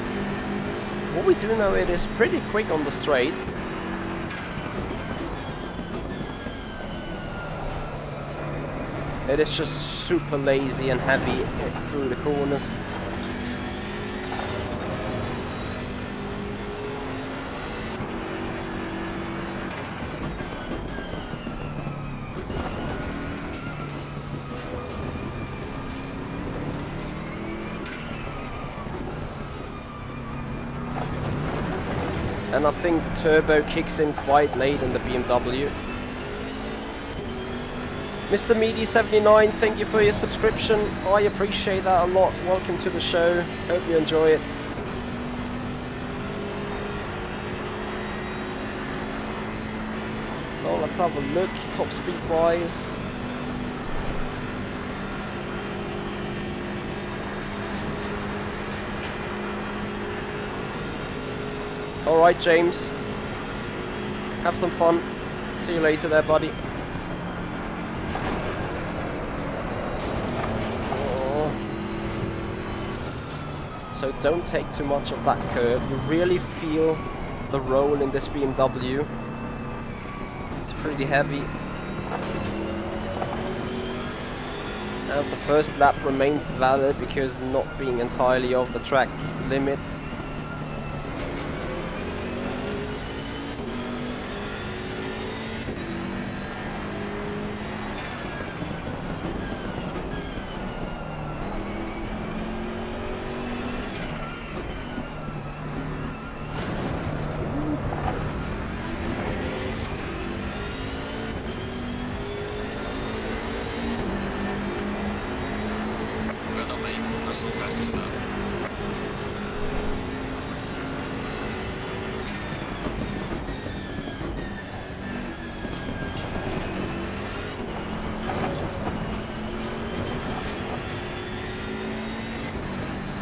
Speaker 1: What we do know, it is pretty quick on the straights. It is just super lazy and heavy through the corners. and I think turbo kicks in quite late in the BMW. Mr. Meaty79, thank you for your subscription. I appreciate that a lot. Welcome to the show. Hope you enjoy it. So let's have a look, top speed wise. Alright James, have some fun. See you later there, buddy. Oh. So don't take too much of that curve. You really feel the roll in this BMW. Pretty heavy. And the first lap remains valid because not being entirely off the track limits.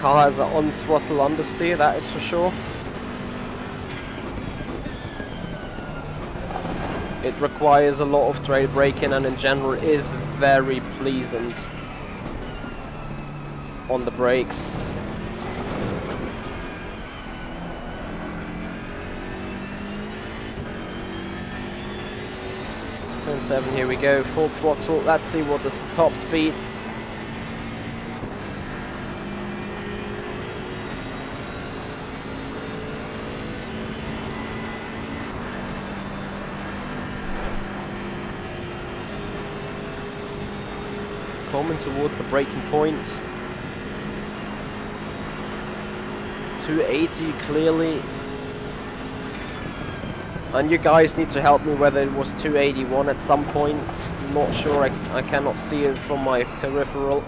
Speaker 1: Car has an on-throttle understeer, that is for sure. It requires a lot of trail braking and in general is very pleasant on the brakes. Turn 7, here we go, full throttle. Let's see what is the top speed. Coming towards the braking point. 280 clearly. And you guys need to help me whether it was 281 at some point. I'm not sure, I cannot see it from my peripheral.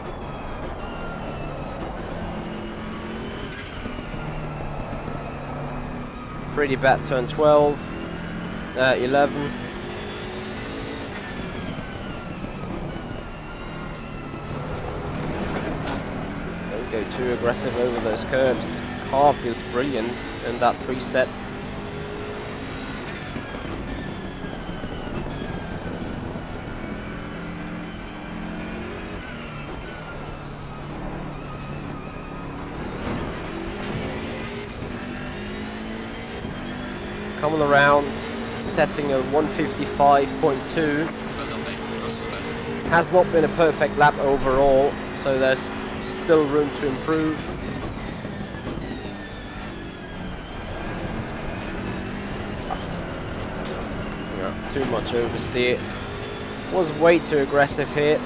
Speaker 1: Pretty bad turn 12, 11. Go too aggressive over those curves. Car feels brilliant in that preset. Coming around, setting a 155.2. Has not been a perfect lap overall, so there's still room to improve. Yeah, too much oversteer. Was way too aggressive here.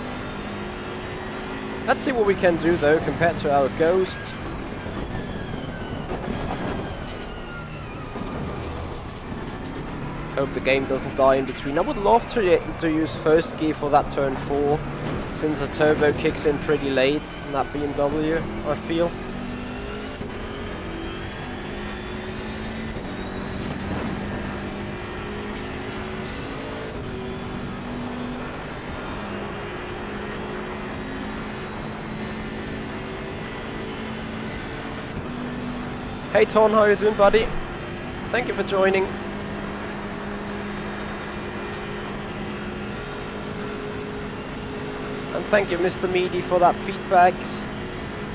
Speaker 1: Let's see what we can do though compared to our Ghost. Hope the game doesn't die in between. I would love to use first gear for that turn 4. Since the turbo kicks in pretty late in that BMW, I feel. Hey Ton, how you doing, buddy? Thank you for joining. And thank you, Mr. Meaty, for that feedback.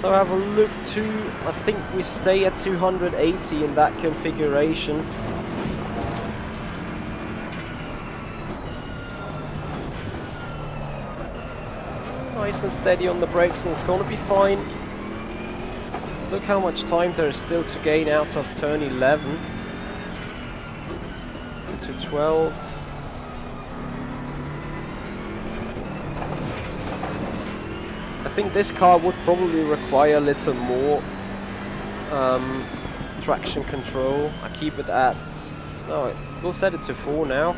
Speaker 1: So have a look to, I think we stay at 280 in that configuration. Nice and steady on the brakes, and it's going to be fine. Look how much time there is still to gain out of turn 11 to 12. I think this car would probably require a little more traction control. I keep it at, no, we'll set it to 4 now.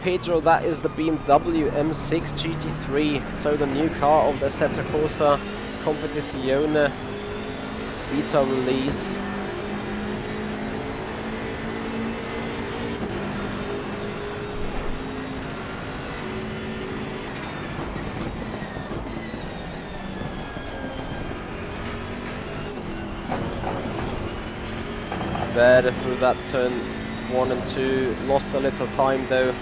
Speaker 1: Pedro, that is the BMW M6 GT3, so the new car of the Assetto Corsa Competizione beta release. Better through that turn 1 and 2, lost a little time though,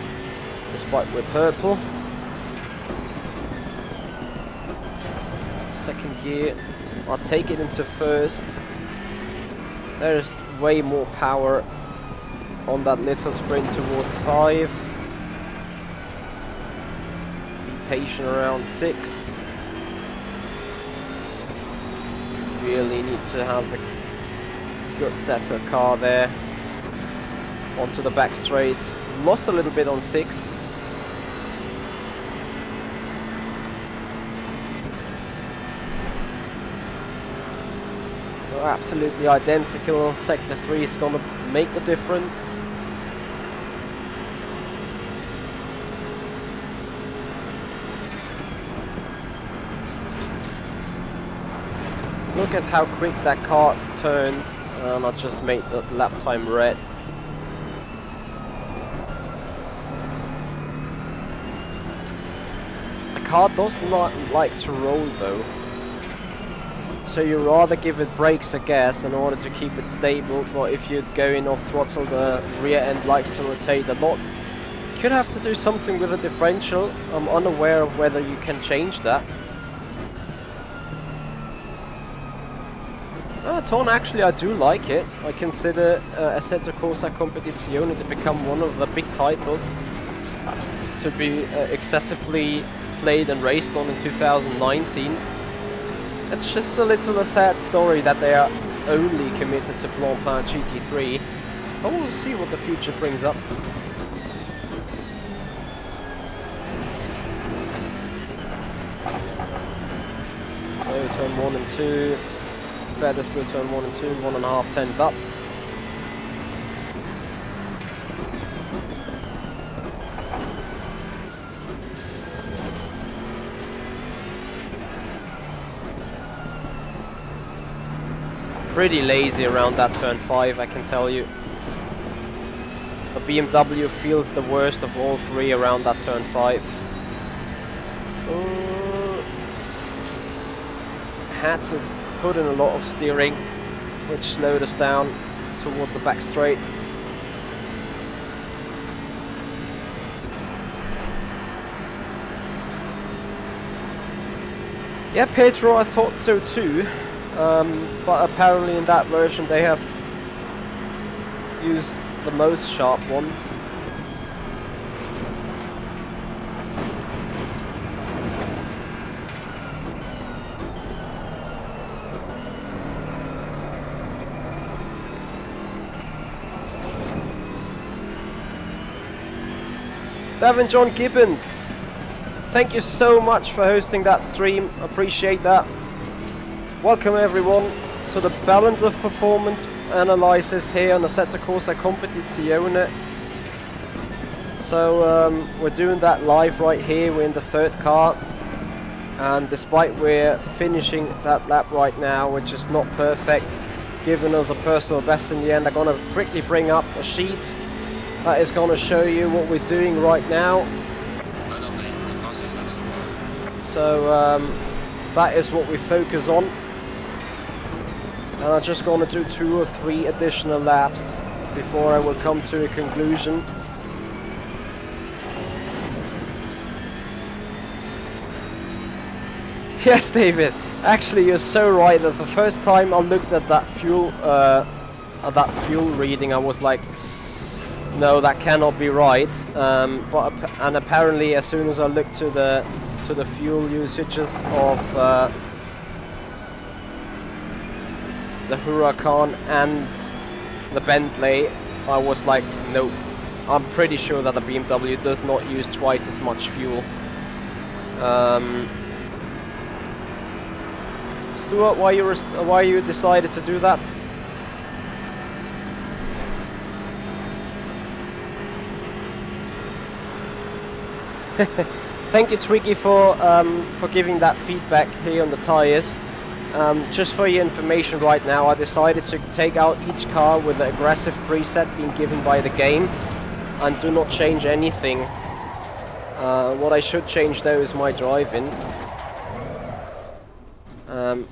Speaker 1: despite we're purple. Second gear, I'll take it into first. There's way more power on that little sprint towards 5. Be patient around 6. Really need to have the good setter car there. Onto the back straight. Lost a little bit on 6. They're absolutely identical. Sector 3 is gonna make the difference. Look at how quick that car turns. And I just made the lap time red. The car does not like to roll though, so you rather give it brakes or gas in order to keep it stable, but if you're going off throttle the rear end likes to rotate a lot. Could have to do something with the differential. I'm unaware of whether you can change that. Ton, actually I do like it. I consider Assetto Corsa Competizione to become one of the big titles to be excessively played and raced on in 2019. It's just a little sad story that they are only committed to Lamborghini GT3. But we'll see what the future brings up. So turn 1 and 2. Better through turn 1 and 2, 1.5 tenths up. Pretty lazy around that turn 5, I can tell you. The BMW feels the worst of all 3 around that turn 5. Had to put in a lot of steering, which slowed us down towards the back straight. Yeah, Pedro, I thought so too, but apparently in that version they have used the most sharp ones. Devin John Gibbons, thank you so much for hosting that stream, appreciate that. Welcome everyone to the balance of performance analysis here on the Assetto Corsa Competizione. So we're doing that live right here, we're in the 3rd car, and despite we're finishing that lap right now, which is not perfect, giving us a personal best in the end, I'm gonna quickly bring up a sheet that is going to show you what we're doing right now. So that is what we focus on, and I'm just going to do 2 or 3 additional laps before I will come to a conclusion. Yes, David, actually you're so right. That the first time I looked at that fuel reading, I was like, no, that cannot be right. And apparently, as soon as I looked to the fuel usages of the Huracan and the Bentley, I was like, nope. I'm pretty sure that the BMW does not use twice as much fuel. Stuart, why you decided to do that? Thank you, Twiggy, for giving that feedback here on the tires. Just for your information right now, I decided to take out each car with the aggressive preset being given by the game and do not change anything. What I should change though is my driving.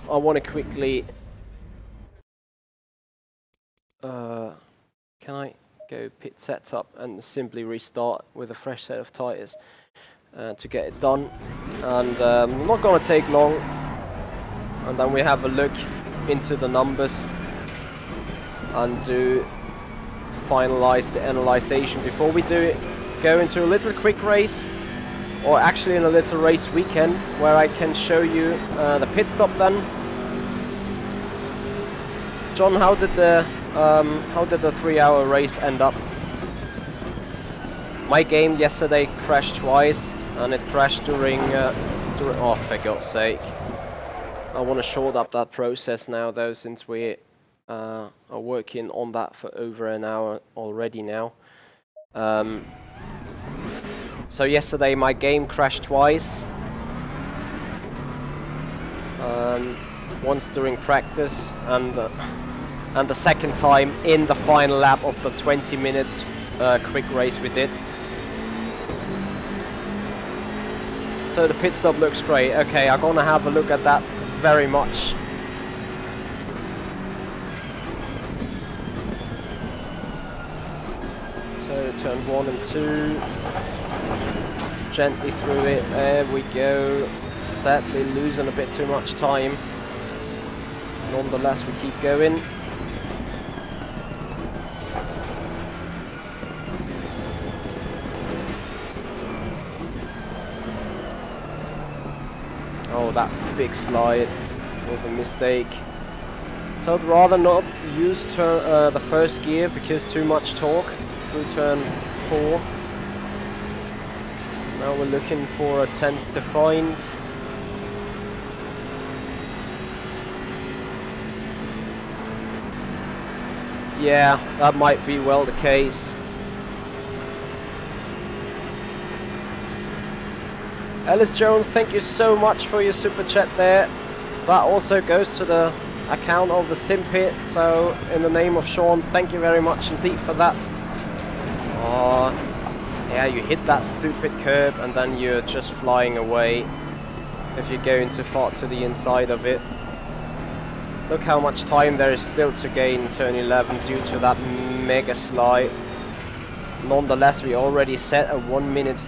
Speaker 1: I want to quickly... can I go pit setup and simply restart with a fresh set of tires to get it done? And not going to take long. And then we have a look into the numbers and do finalize the analyzation before we go into a little quick race, or actually in a little race weekend where I can show you the pit stop then. John, how did the 3-hour race end up? My game yesterday crashed twice, and it crashed during oh, for God's sake. I want to short up that process now though, since we are working on that for over an hour already now. So yesterday my game crashed twice. Once during practice and the second time in the final lap of the 20-minute quick race we did. So the pit stop looks great. Okay, I'm gonna have a look at that very much. So turn 1 and 2, gently through it, there we go. Sadly losing a bit too much time. Nonetheless we keep going. Oh, that big slide was a mistake. So I'd rather not use the first gear because too much torque through turn 4. Now we're looking for a 10th to find. Yeah, that might be well the case. Ellis Jones, thank you so much for your super chat there. That also goes to the account of the Simpit, so in the name of Sean, thank you very much indeed for that. Oh, yeah, you hit that stupid curb and then you're just flying away if you're going too far to the inside of it. Look how much time there is still to gain in turn 11 due to that mega slide. Nonetheless, we already set a 1 minute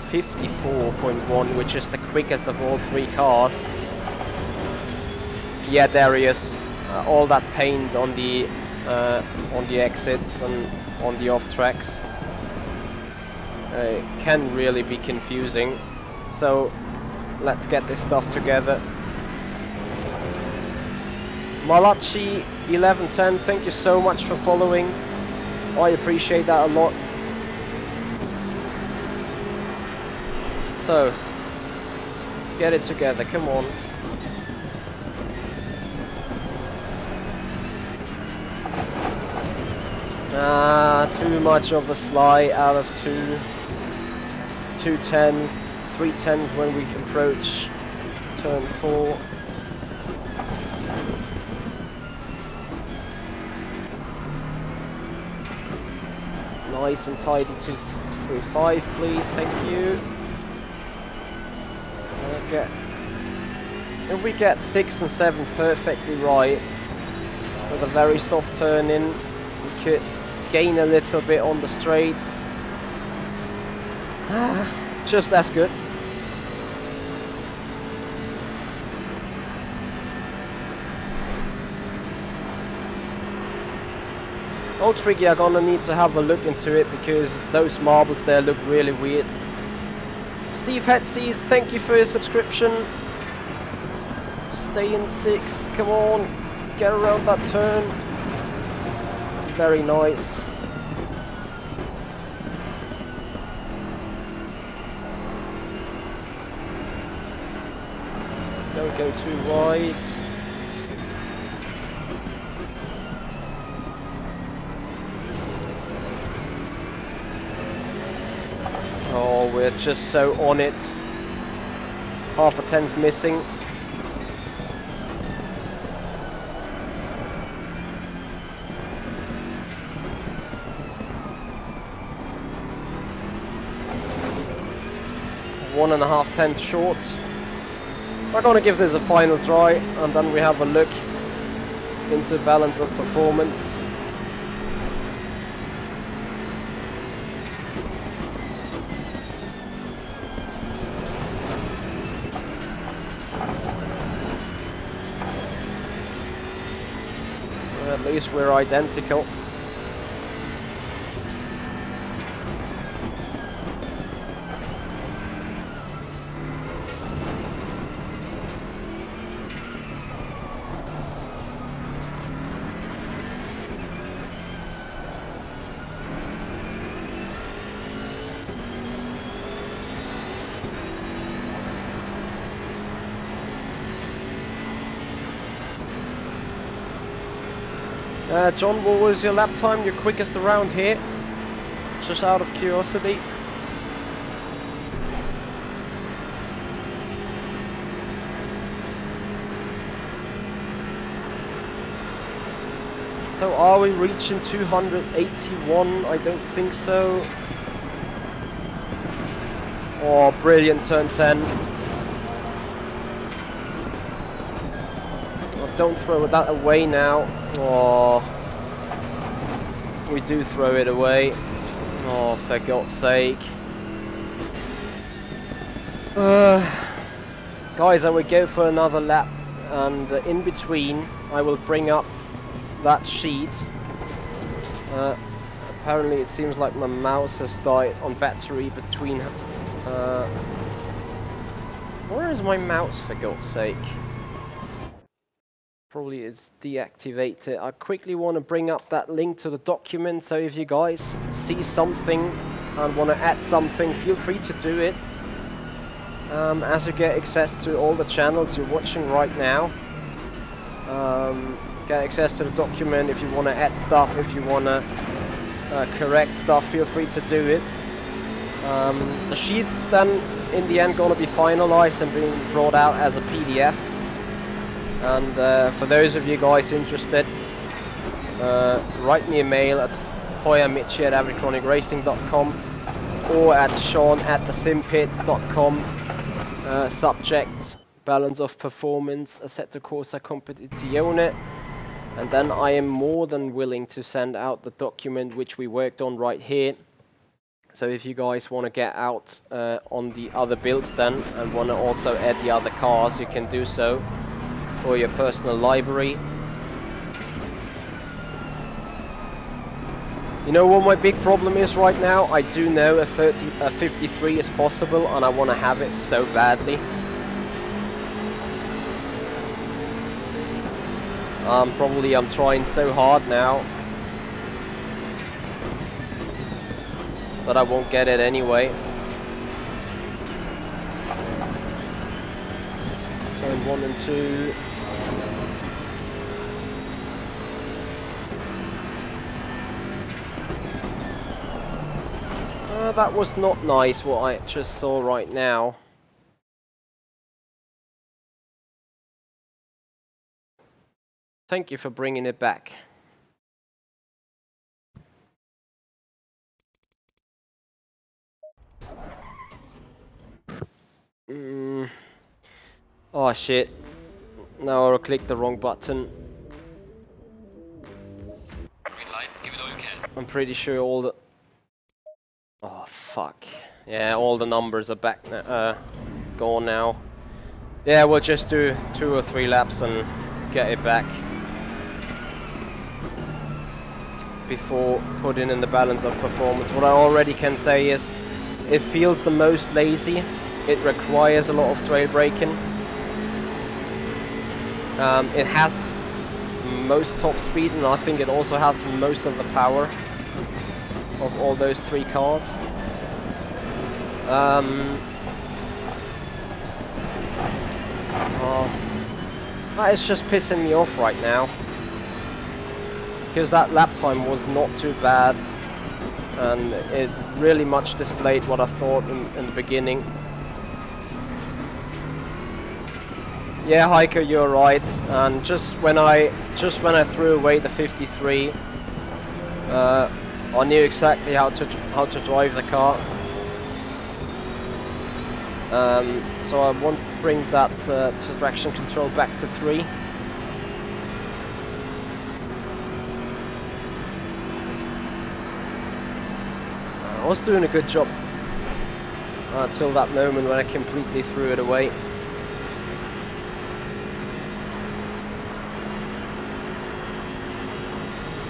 Speaker 1: 54.1, which is the quickest of all 3 cars. Yeah, Darius, all that paint on the exits and on the off tracks can really be confusing. So let's get this stuff together. Malachi 1110, thank you so much for following. I appreciate that a lot. So, get it together, come on. Too much of a slide out of 210, 310 when we approach turn 4. Nice and tidy to through 5, please, thank you. Okay. If we get 6 and 7 perfectly right, with a very soft turn in, we could gain a little bit on the straights. Just as good. Oh, Triggy, I'm gonna need to have a look into it because those marbles there look really weird. Steve Hetzies, thank you for your subscription. Stay in 6th, come on, get around that turn. Very nice. Don't go too wide. we're just so on it. Half a tenth missing. One and a half tenths short. I'm gonna give this a final try, and then we have a look into balance of performance. At least we're identical. John, what was your lap time, your quickest around here? Just out of curiosity. So are we reaching 281? I don't think so. Oh, brilliant turn 10. Oh, don't throw that away now. Oh. We do throw it away. Oh, for God's sake. Guys, I will go for another lap, and in between I will bring up that sheet. Apparently it seems like my mouse has died on battery between... where is my mouse, for God's sake? Probably it's deactivated. I quickly want to bring up that link to the document, so if you guys see something and want to add something, feel free to do it. As you get access to all the channels you're watching right now. Get access to the document if you want to add stuff, if you want to correct stuff, feel free to do it. The sheets then in the end going to be finalized and being brought out as a PDF. And for those of you guys interested, write me a mail at hoyamichi@avricronicracing.com or at sean@thesimpit.com. Subject, balance of performance, Assetto Corsa Competizione. And then I am more than willing to send out the document which we worked on right here. So if you guys want to get out on the other builds then, and want to also add the other cars, you can do so for your personal library. You know what my big problem is right now? I do know a 53 is possible, and I want to have it so badly. I'm trying so hard now, but I won't get it anyway. Turn 1 and 2. That was not nice what I just saw right now. Thank you for bringing it back. Oh shit. Now I clicked the wrong button.
Speaker 2: Green light, give it all you can.
Speaker 1: I'm pretty sure all the... Oh fuck. Yeah, all the numbers are back gone now. Yeah, we'll just do 2 or 3 laps and get it back before putting in the balance of performance. What I already can say is it feels the most lazy. It requires a lot of trail braking. It has most top speed, and I think it also has most of the power of all those 3 cars. That is just pissing me off right now, because that lap time was not too bad. and it really much displayed what I thought in the beginning. Yeah, Heiko, you're right. And just when I threw away the 53, I knew exactly how to drive the car. So I want to bring that traction control back to 3. I was doing a good job until that moment when I completely threw it away.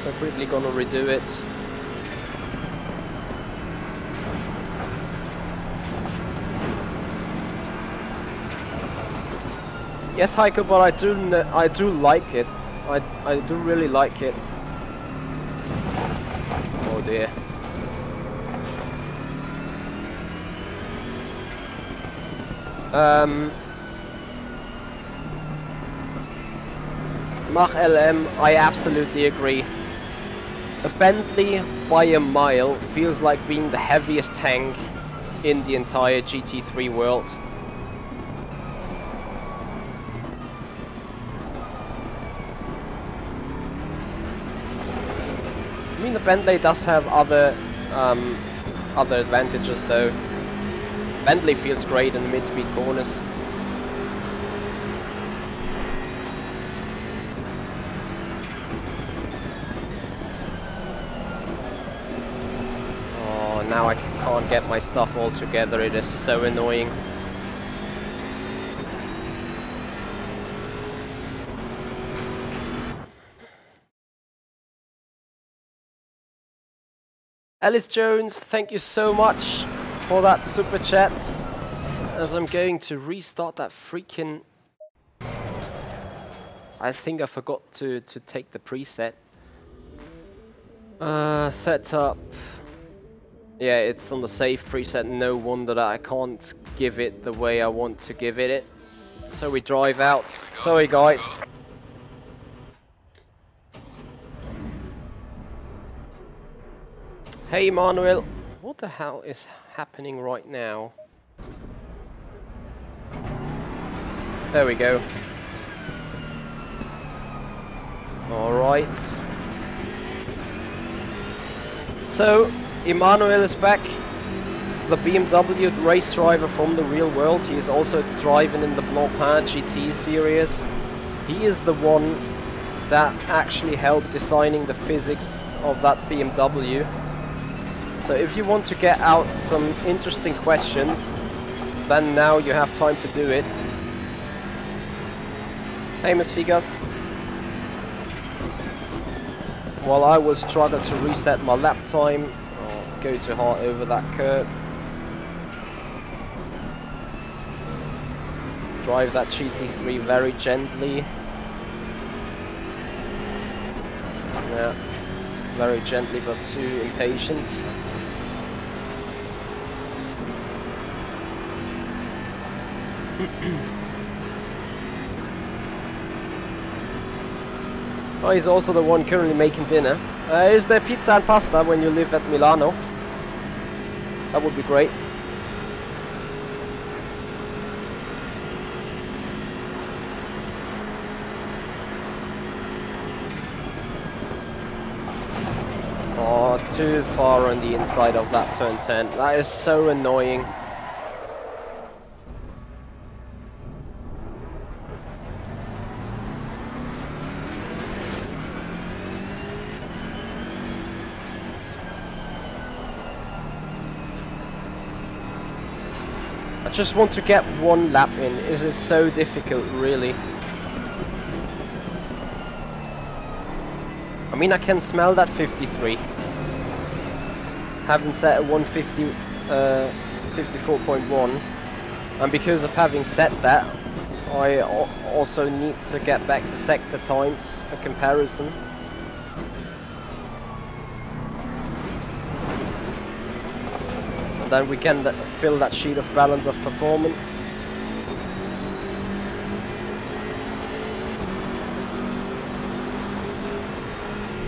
Speaker 1: So I'm quickly gonna redo it. Yes, Heiko, but I do like it. I do really like it. Oh dear. Mach LM, I absolutely agree. A Bentley by a mile feels like being the heaviest tank in the entire GT3 world. I mean, the Bentley does have other advantages though. Bentley feels great in the mid-speed corners. Oh, now I can't get my stuff all together. It is so annoying. Alice Jones, thank you so much for that super chat. As I'm going to restart that freaking... I think I forgot to take the preset. Setup. Yeah, it's on the safe preset. No wonder that I can't give it the way I want to give it. So we drive out. Sorry guys. Hey Manuel, what the hell is happening right now? There we go. Alright. So, Emmanuel is back. The BMW race driver from the real world. He is also driving in the BoP GT series. He is the one that actually helped designing the physics of that BMW. So if you want to get out some interesting questions, then now you have time to do it. Hey Miss Figas. While I will struggle to reset my lap time, I'll go too hard over that curb. Drive that GT3 very gently. Yeah, very gently but too impatient. Oh, he's also the one currently making dinner. Is there pizza and pasta when you live at Milano? That would be great. Oh, too far on the inside of that turn 10. That is so annoying. I just want to get one lap in. Is it so difficult, really? I mean, I can smell that 53. Having set a 150, 54.1, and because of having set that, I also need to get back the sector times for comparison. Then we can fill that sheet of balance of performance.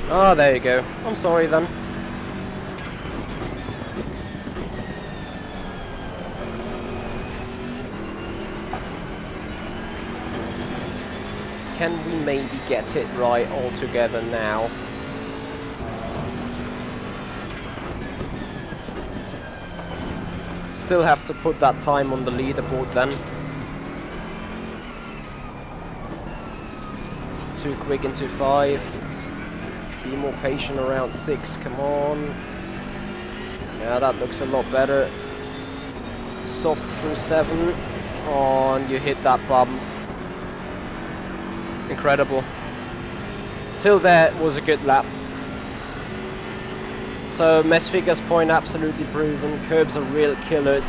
Speaker 1: Ah, there you go. I'm sorry then. Can we maybe get it right all together now? Still have to put that time on the leaderboard then. Too quick into 5. Be more patient around 6, come on. Yeah, that looks a lot better. Soft through 7. Oh, and you hit that bump. Incredible. Till there was a good lap. So mess figures point absolutely proven. Curbs are real killers.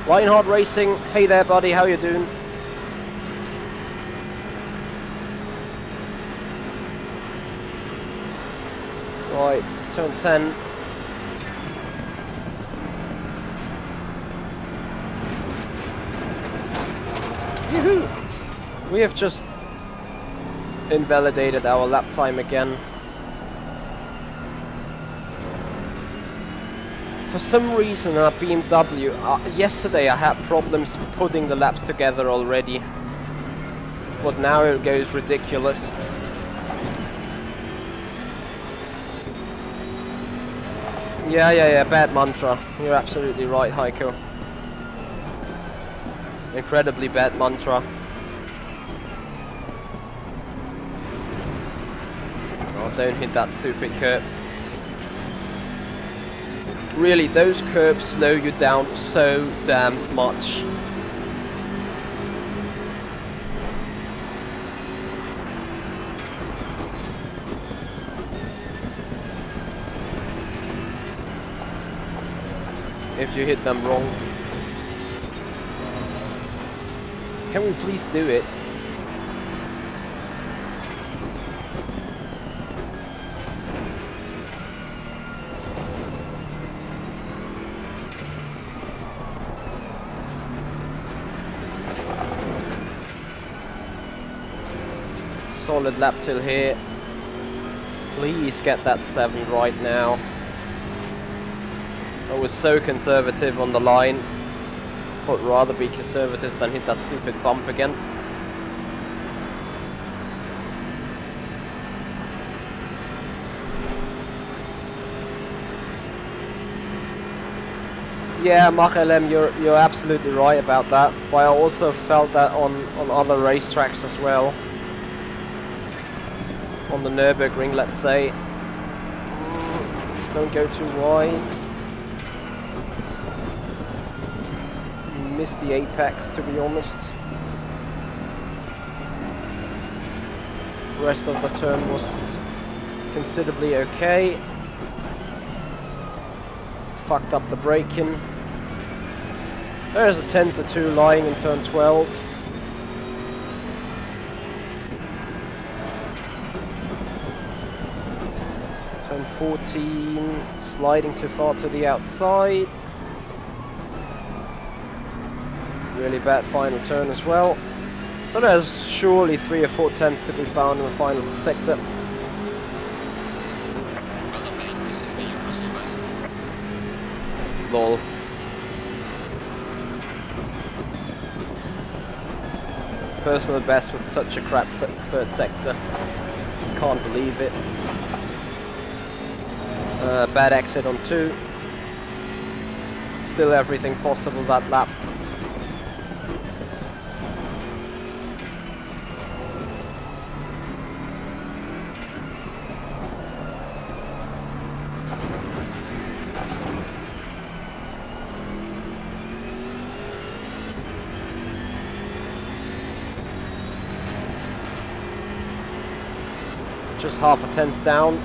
Speaker 1: Lionheart Racing, hey there buddy, how you doing? Right, turn 10. Yoo-hoo! We have just invalidated our lap time again. For some reason at BMW, yesterday I had problems putting the laps together already. But now it goes ridiculous. Yeah, bad mantra. You're absolutely right, Heiko. Incredibly bad mantra. Oh, don't hit that stupid curb. Really, those curbs slow you down so damn much. If you hit them wrong. Can we please do it? Solid lap till here. Please get that 7 right now. I was so conservative on the line. Would rather be conservative than hit that stupid bump again. Yeah, Mach-LM, you're absolutely right about that. But I also felt that on other racetracks as well. On the Nürburgring, let's say. Don't go too wide. Missed the apex, to be honest. The rest of the turn was considerably okay. Fucked up the braking. There's a 10-2 lying in turn 12. Turn 14, sliding too far to the outside. Really bad final turn as well. So there's surely 3 or 4 tenths to be found in the final sector.
Speaker 2: Well done, mate. This has been your personal best.
Speaker 1: Lol. Personal best with such a crap third sector. Can't believe it. Bad exit on 2. Still everything possible that lap. Just half a tenth down.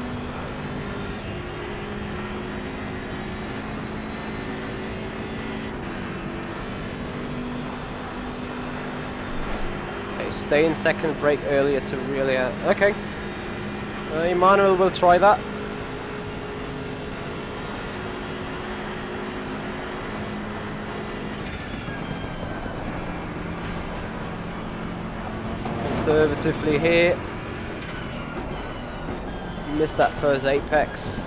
Speaker 1: Okay, stay in second, brake earlier to really... okay. Emmanuel will try that. Conservatively here. Missed that first apex.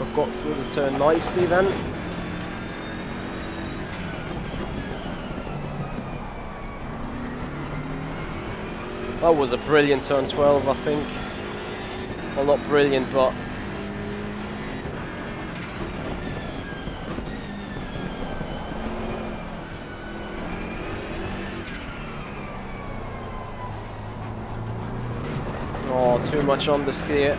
Speaker 1: I've got through the turn nicely then. That was a brilliant turn 12, I think. Well, not brilliant, but... Oh, too much on the steer.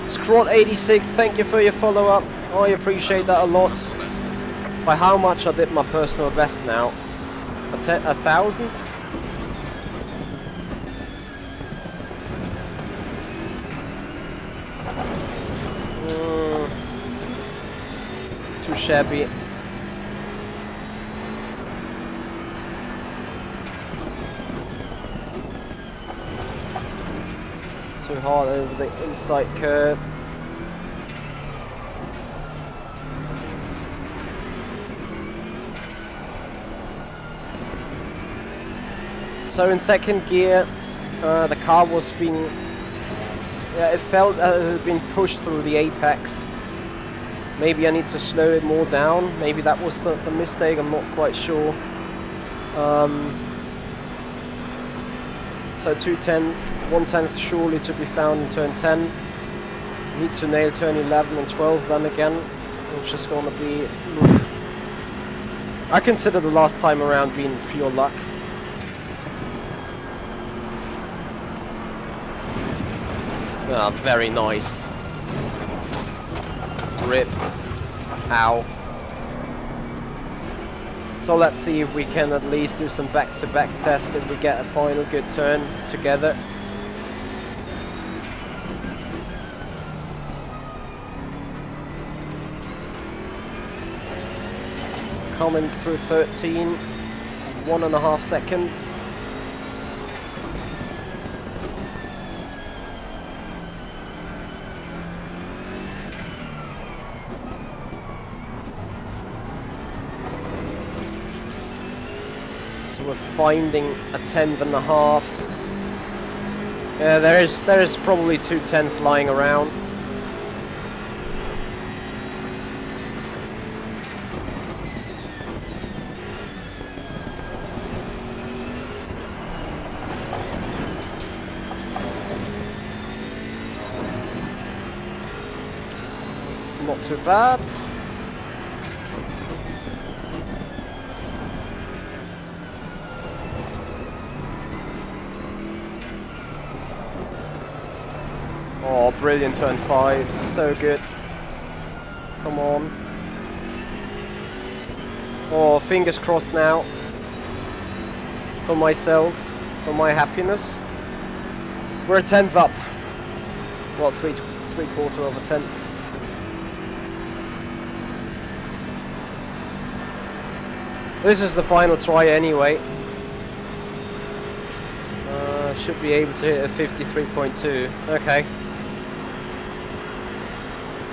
Speaker 1: Scrot86, thank you for your follow-up. I appreciate that a lot. By how much I did my personal best now? A thousand? Too shabby. Too hard over the inside curve. So in second gear, the car was being, it felt as it had been pushed through the apex. Maybe I need to slow it more down. Maybe that was the mistake, I'm not quite sure. So 2/10, 1/10 surely to be found in turn 10. Need to nail turn 11 and 12 then again, which is going to be... Oof. I consider the last time around being pure luck. Ah, very nice. Rip. Ow. So let's see if we can at least do some back-to-back tests if we get a final good turn together. Coming through 13, 1.5 seconds. We're finding a 10.5. Yeah, there is probably 210 flying around. It's not too bad. Oh, brilliant turn 5, so good. Come on. Oh, fingers crossed now. For myself, for my happiness. We're a 10th up. Well, three-quarter of a 10th. This is the final try anyway. Should be able to hit a 53.2. Okay.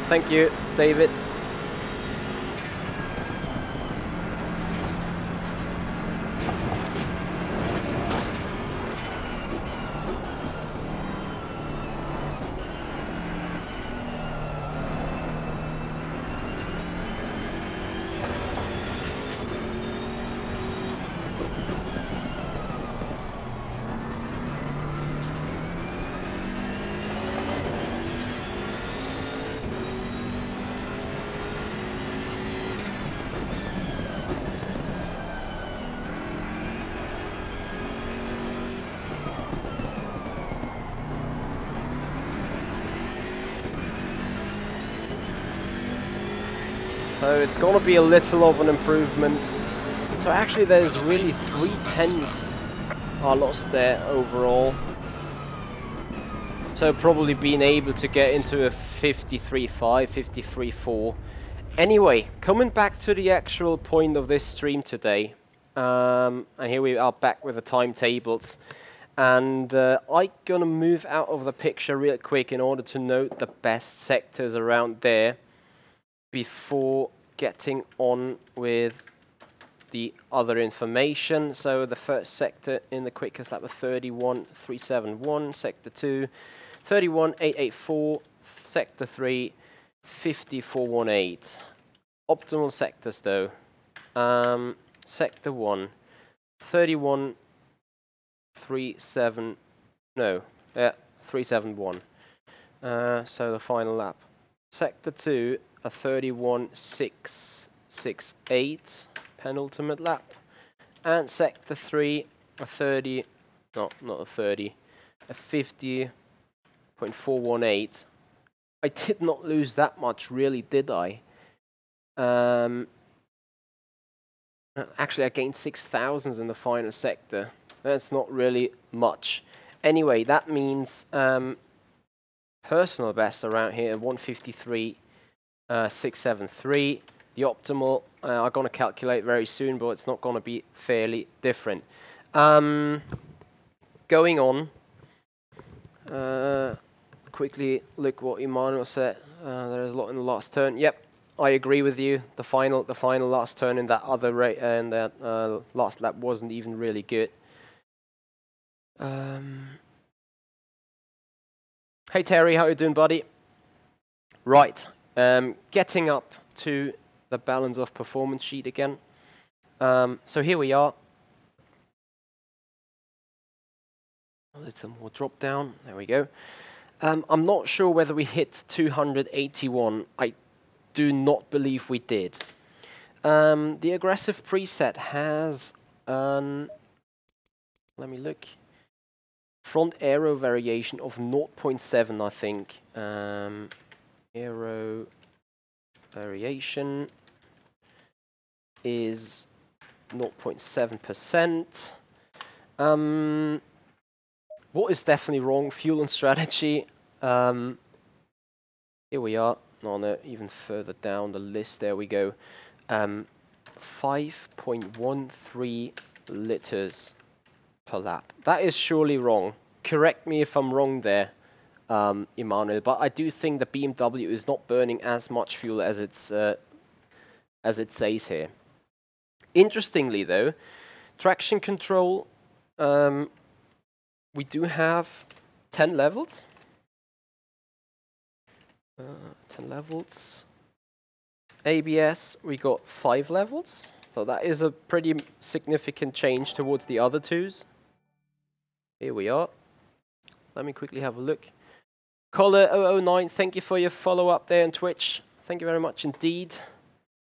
Speaker 1: Thank you, David. So it's going to be a little of an improvement. So actually there's really 3/10 are lost there overall. So probably being able to get into a 53.5, 53.4. Anyway, coming back to the actual point of this stream today. And here we are back with the timetables. And I'm going to move out of the picture real quick in order to note the best sectors around there before getting on with the other information. So the first sector in the quickest lap was 31.371, sector 2 31.884, sector 3 54.18. Optimal sectors though. Sector 1 31.37. No, yeah, 371. So the final lap. Sector 2, a 31.668 penultimate lap, and Sector 3, a 30. No, not a 30. A 50.418. I did not lose that much, really, did I? Actually, I gained 6,000 in the final sector. That's not really much. Anyway, that means personal best around here, 153.673. The optimal, I'm going to calculate very soon, but it's not going to be fairly different. Going on. Quickly look what Emmanuel said. There's a lot in the last turn. Yep, I agree with you. The final last turn in that other last lap wasn't even really good. Hey Terry, how you doing, buddy? Right, getting up to the balance of performance sheet again. So here we are. A little more drop down. There we go. I'm not sure whether we hit 281. I do not believe we did. The aggressive preset has let me look. Front aero variation of 0.7, I think. Aero variation is 0.7%. What is definitely wrong? Fuel and strategy. Here we are. No, even further down the list. There we go. 5.13 liters per lap. That is surely wrong. Correct me if I'm wrong there, Emmanuel. But I do think the BMW is not burning as much fuel as it says here. Interestingly, though, traction control. We do have 10 levels. 10 levels. ABS, we got 5 levels. So that is a pretty significant change towards the other twos. Here we are. Let me quickly have a look. Caller009, thank you for your follow-up there on Twitch. Thank you very much indeed.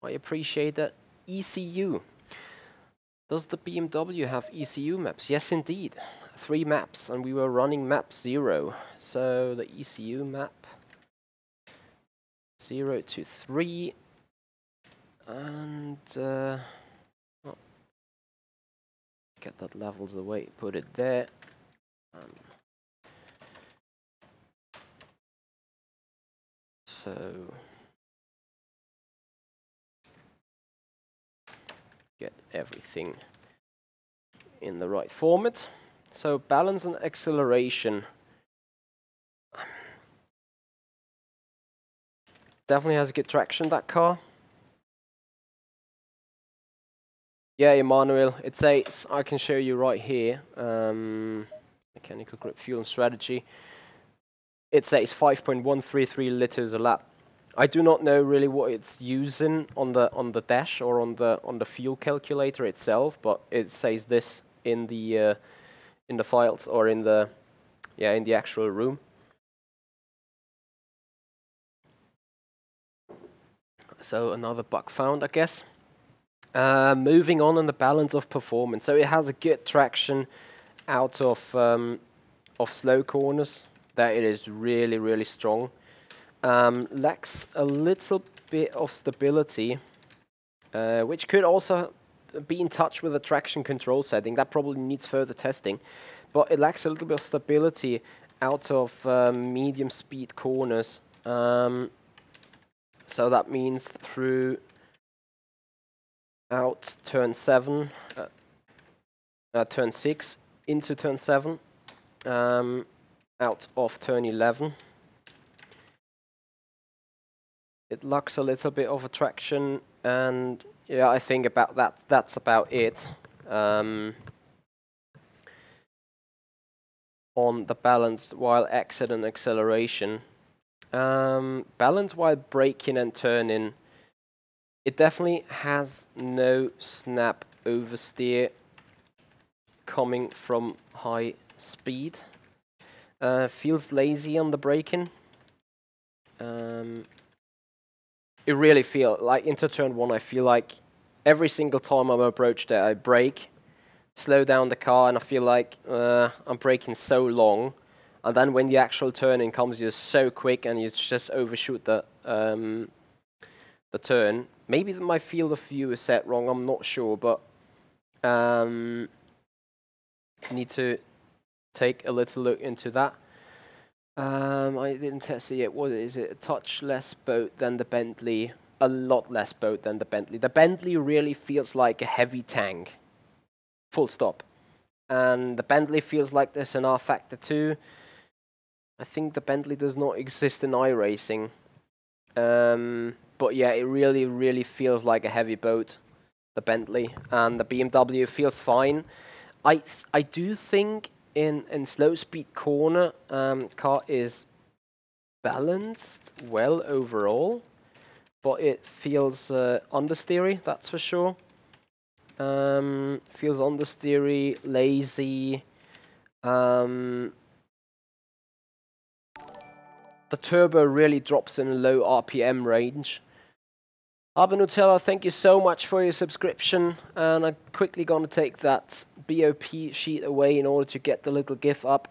Speaker 1: I appreciate that. ECU. Does the BMW have ECU maps? Yes, indeed. 3 maps, and we were running map 0. So the ECU map 0 to 3, and get that levels away. Put it there. So get everything in the right format. So balance and acceleration. Definitely has good traction, that car. Yeah, Emmanuel, it says, I can show you right here, mechanical grip, fuel and strategy. It says 5.133 liters a lap. I do not know really what it's using on the dash or on the fuel calculator itself, but it says this in the files or in the actual room. So another bug found, I guess. Moving on in the balance of performance. So it has a good traction out of slow corners. That it is really, really strong. Lacks a little bit of stability, which could also be in touch with the traction control setting. That probably needs further testing. But it lacks a little bit of stability out of medium speed corners. So that means through out turn 7, turn 6 into turn 7, out of turn 11. It lacks a little bit of traction, and yeah, I think about that. That's about it. On the balance while exit and acceleration. Balance while braking and turning. It definitely has no snap oversteer. coming from high speed. Feels lazy on the braking. It really feels like into turn 1, I feel like every single time I'm approached there, I brake, slow down the car, and I feel like I'm braking so long. And then when the actual turning comes, you're so quick and you just overshoot the turn. Maybe my field of view is set wrong, I'm not sure, but I need to take a little look into that. I didn't test it yet. What is it? A touch less boat than the Bentley. A lot less boat than the Bentley. The Bentley really feels like a heavy tank. Full stop. And the Bentley feels like there's an R factor too. I think the Bentley does not exist in iRacing. But yeah, it really feels like a heavy boat, the Bentley. And the BMW feels fine. I do think in slow speed corner, car is balanced well overall, but it feels understeery, that's for sure. Feels understeery, lazy. The turbo really drops in a low RPM range. Abba Nutella, thank you so much for your subscription, and I'm quickly gonna take that BoP sheet away in order to get the little GIF up.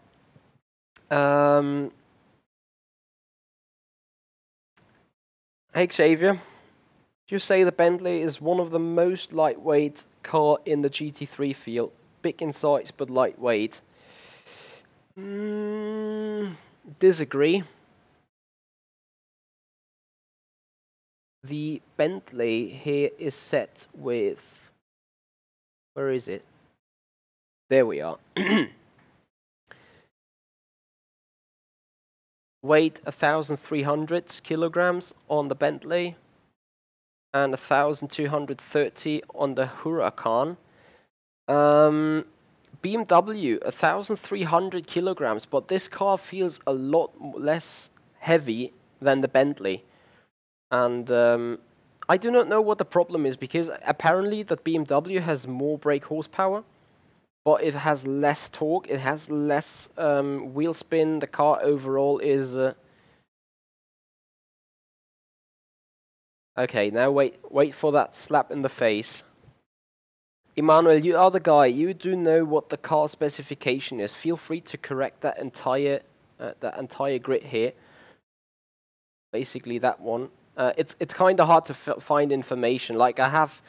Speaker 1: Hey Xavier, you say the Bentley is one of the most lightweight car in the GT3 field. Big in size but lightweight. Disagree. The Bentley here is set with... Where is it? There we are. Weight 1,300 kilograms on the Bentley and 1,230 on the Huracan. BMW 1,300 kilograms, but this car feels a lot less heavy than the Bentley. And I do not know what the problem is, because apparently the BMW has more brake horsepower, but it has less torque, it has less wheel spin. The car overall is... Okay, now wait for that slap in the face. Emmanuel, you are the guy, you do know what the car specification is. Feel free to correct that entire grid here. Basically that one. It's kind of hard to find information. Like I have,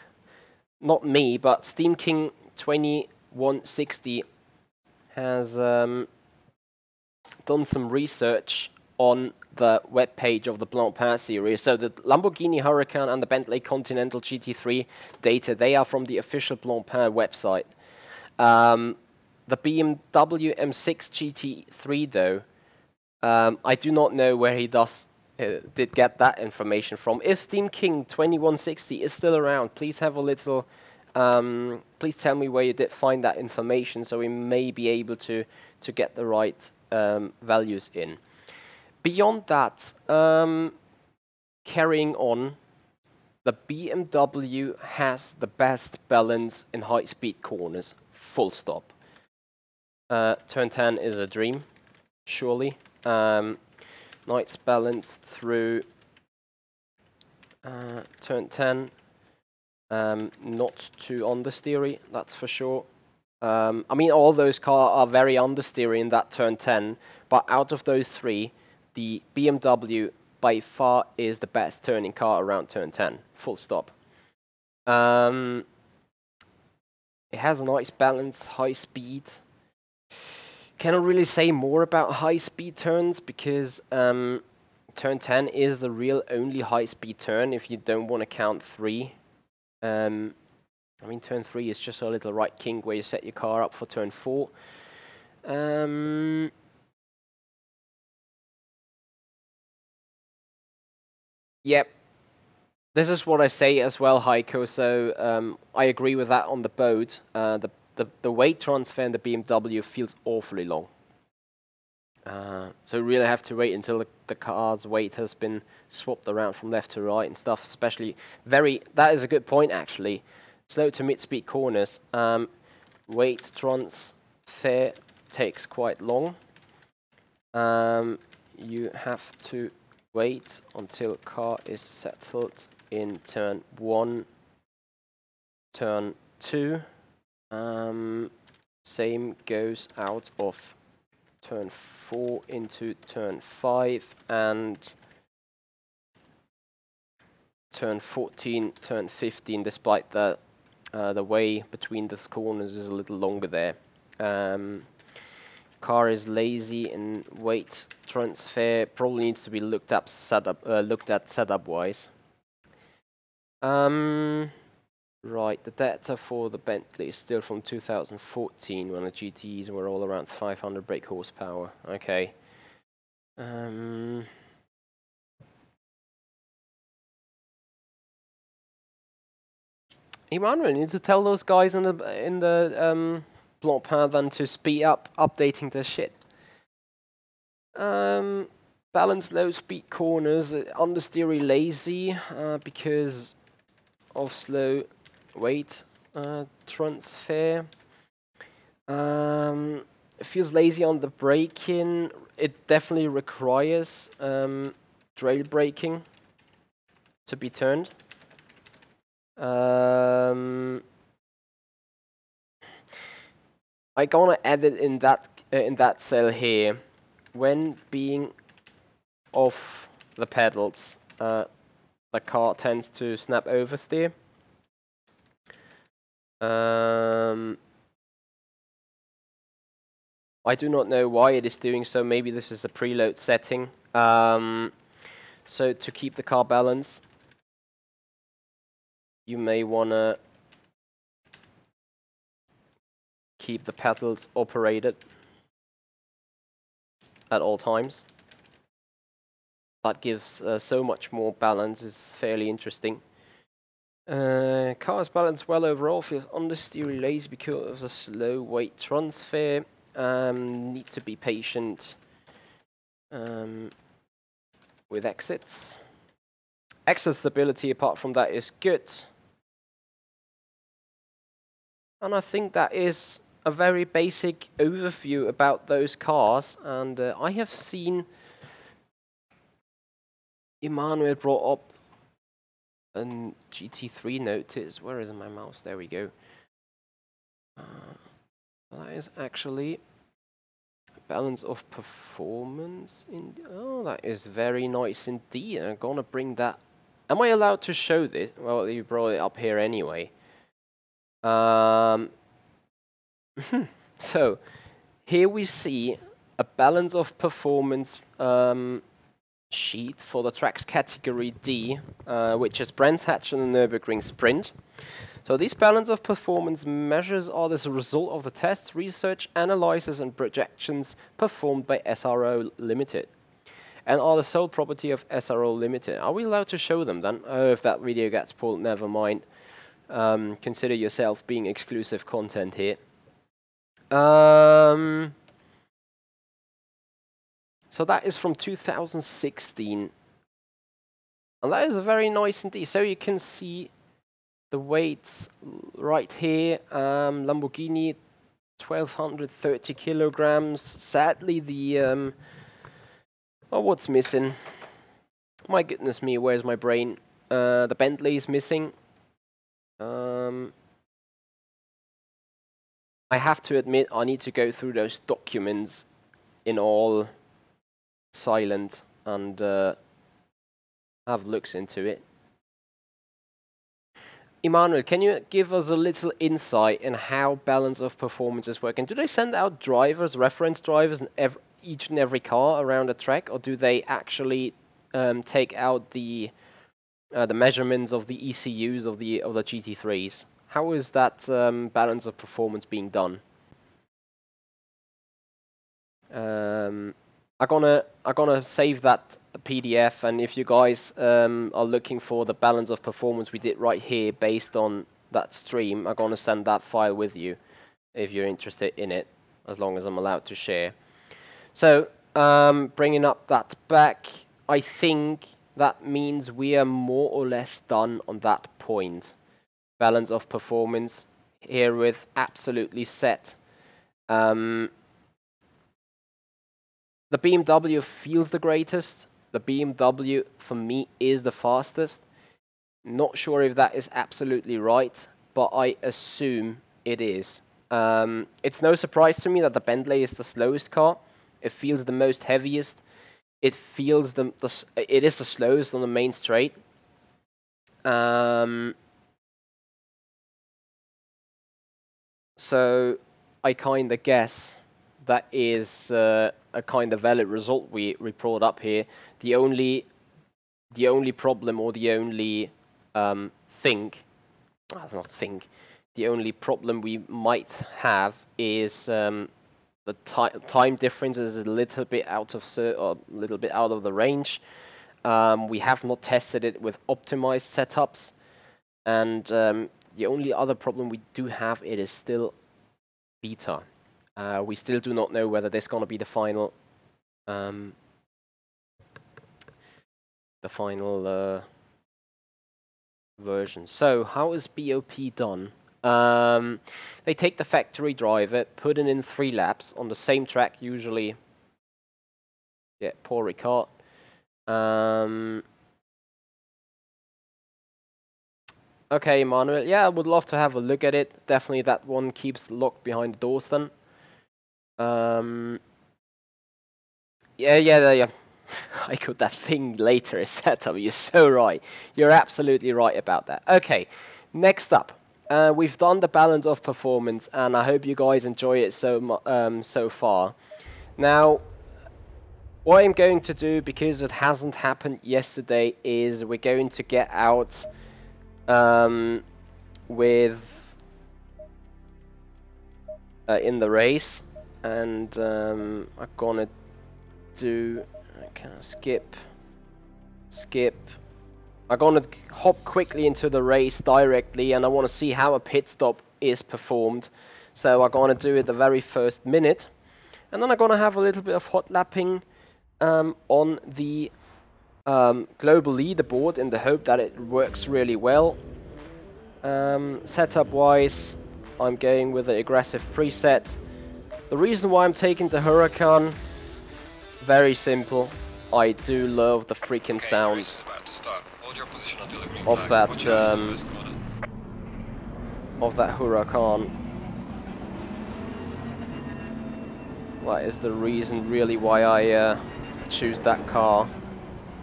Speaker 1: not me, but Steam King 2160 has done some research on the web page of the Blancpain series. So the Lamborghini Huracan and the Bentley Continental GT3 data, they are from the official Blancpain website. The BMW M6 GT3 though, I do not know where he did get that information from. If Steam King 2160 is still around, please have a little, please tell me where you did find that information, so we may be able to get the right values in. Beyond that, carrying on, the BMW has the best balance in high-speed corners, full stop. Turn 10 is a dream, surely. Nice balance through turn 10. Not too understeery, that's for sure. I mean, all those cars are very understeery in that turn 10, but out of those three, the BMW by far is the best turning car around turn 10, full stop. It has a nice balance, high speed. Cannot really say more about high speed turns, because turn 10 is the real only high speed turn if you don't want to count 3. I mean, turn 3 is just a little right kink where you set your car up for turn 4. Yep. This is what I say as well, Heiko, so I agree with that on the boat. The weight transfer in the BMW feels awfully long. So you really have to wait until the car's weight has been swapped around from left to right and stuff, especially that is a good point actually. Slow to mid-speed corners. weight transfer takes quite long. You have to wait until car is settled in turn 1, turn 2. Same goes out of turn 4 into turn 5 and turn 14, turn 15, despite that the way between the corners is a little longer there. Car is lazy in weight transfer, probably needs to be looked at setup wise. Right, the data for the Bentley is still from 2014 when the GTs were all around 500 brake horsepower. Okay. Emmanuel, you need to tell those guys in the block pad then to speed up updating their shit. Balance low speed corners, understeer lazy because of slow weight transfer. It feels lazy on the braking. It definitely requires trail braking to be turned. I'm gonna add it in that cell here. When being off the pedals, the car tends to snap oversteer. I do not know why it is doing so. Maybe this is a preload setting. So to keep the car balanced, you may wanna keep the pedals operated at all times. That gives so much more balance. It's fairly interesting. Car's balance well overall, feels understeer lazy because of the slow weight transfer. Need to be patient with exits. Exit stability apart from that is good. And I think that is a very basic overview about those cars. And I have seen Emmanuel brought up a GT3 notice. Where is my mouse? There we go. That is actually balance of performance. Oh, that is very nice indeed. I'm gonna bring that. Am I allowed to show this? Well, you brought it up here anyway. So here we see a balance of performance sheet for the tracks category D, which is Brands Hatch and the Nürburgring Sprint. So these balance of performance measures are the result of the tests, research, analysis and projections performed by SRO Limited and are the sole property of SRO Limited. Are we allowed to show them then? Oh, if that video gets pulled, never mind. Consider yourself being exclusive content here. So that is from 2016. And that is very nice indeed. So you can see the weights right here. Lamborghini 1230 kilograms. Sadly, the oh, what's missing? My goodness me, where's my brain? The Bentley is missing. I have to admit, I need to go through those documents in all silent and have looks into it. Emmanuel, can you give us a little insight in how balance of performance is working? Do they send out drivers, reference drivers, in each and every car around the track, or do they actually take out the measurements of the ECUs of the GT3s? How is that balance of performance being done? I'm gonna save that PDF, and if you guys are looking for the balance of performance we did right here based on that stream, I'm gonna send that file with you if you're interested in it, as long as I'm allowed to share. So bringing up that back, I think that means we are more or less done on that point. Balance of performance. here with absolutely set. The BMW feels the greatest. The BMW for me is the fastest. Not sure if that is absolutely right, but I assume it is. It's no surprise to me that the Bentley is the slowest car. It feels the most heaviest. It feels it is the slowest on the main straight. So I kind of guess that is a kind of valid result we brought up here. The only problem, or the only the only problem we might have is the time difference is a little bit out of the range. We have not tested it with optimized setups, and the only other problem we do have, it is still beta. We still do not know whether this is going to be the final version. So how is BoP done? They take the factory driver, put it in 3 laps on the same track, usually. Yeah, Paul Ricard. Okay, Emmanuel. Yeah, I would love to have a look at it. Definitely that one keeps locked behind the doors then. Yeah. I got that thing later, Assetto. You're so right. You're absolutely right about that. Okay, next up. We've done the balance of performance, and I hope you guys enjoy it so far. Now, what I'm going to do, because it hasn't happened yesterday, is we're going to get out with in the race, and I'm gonna do. Can I skip? I'm gonna hop quickly into the race directly, and I want to see how a pit stop is performed. So I'm gonna do it the very first minute, and then I'm gonna have a little bit of hot lapping on the global leaderboard, in the hope that it works really well. Setup wise, I'm going with the aggressive preset. The reason why I'm taking the Huracan, very simple. I do love the freaking sounds of that Huracan. That is the reason really why I choose that car.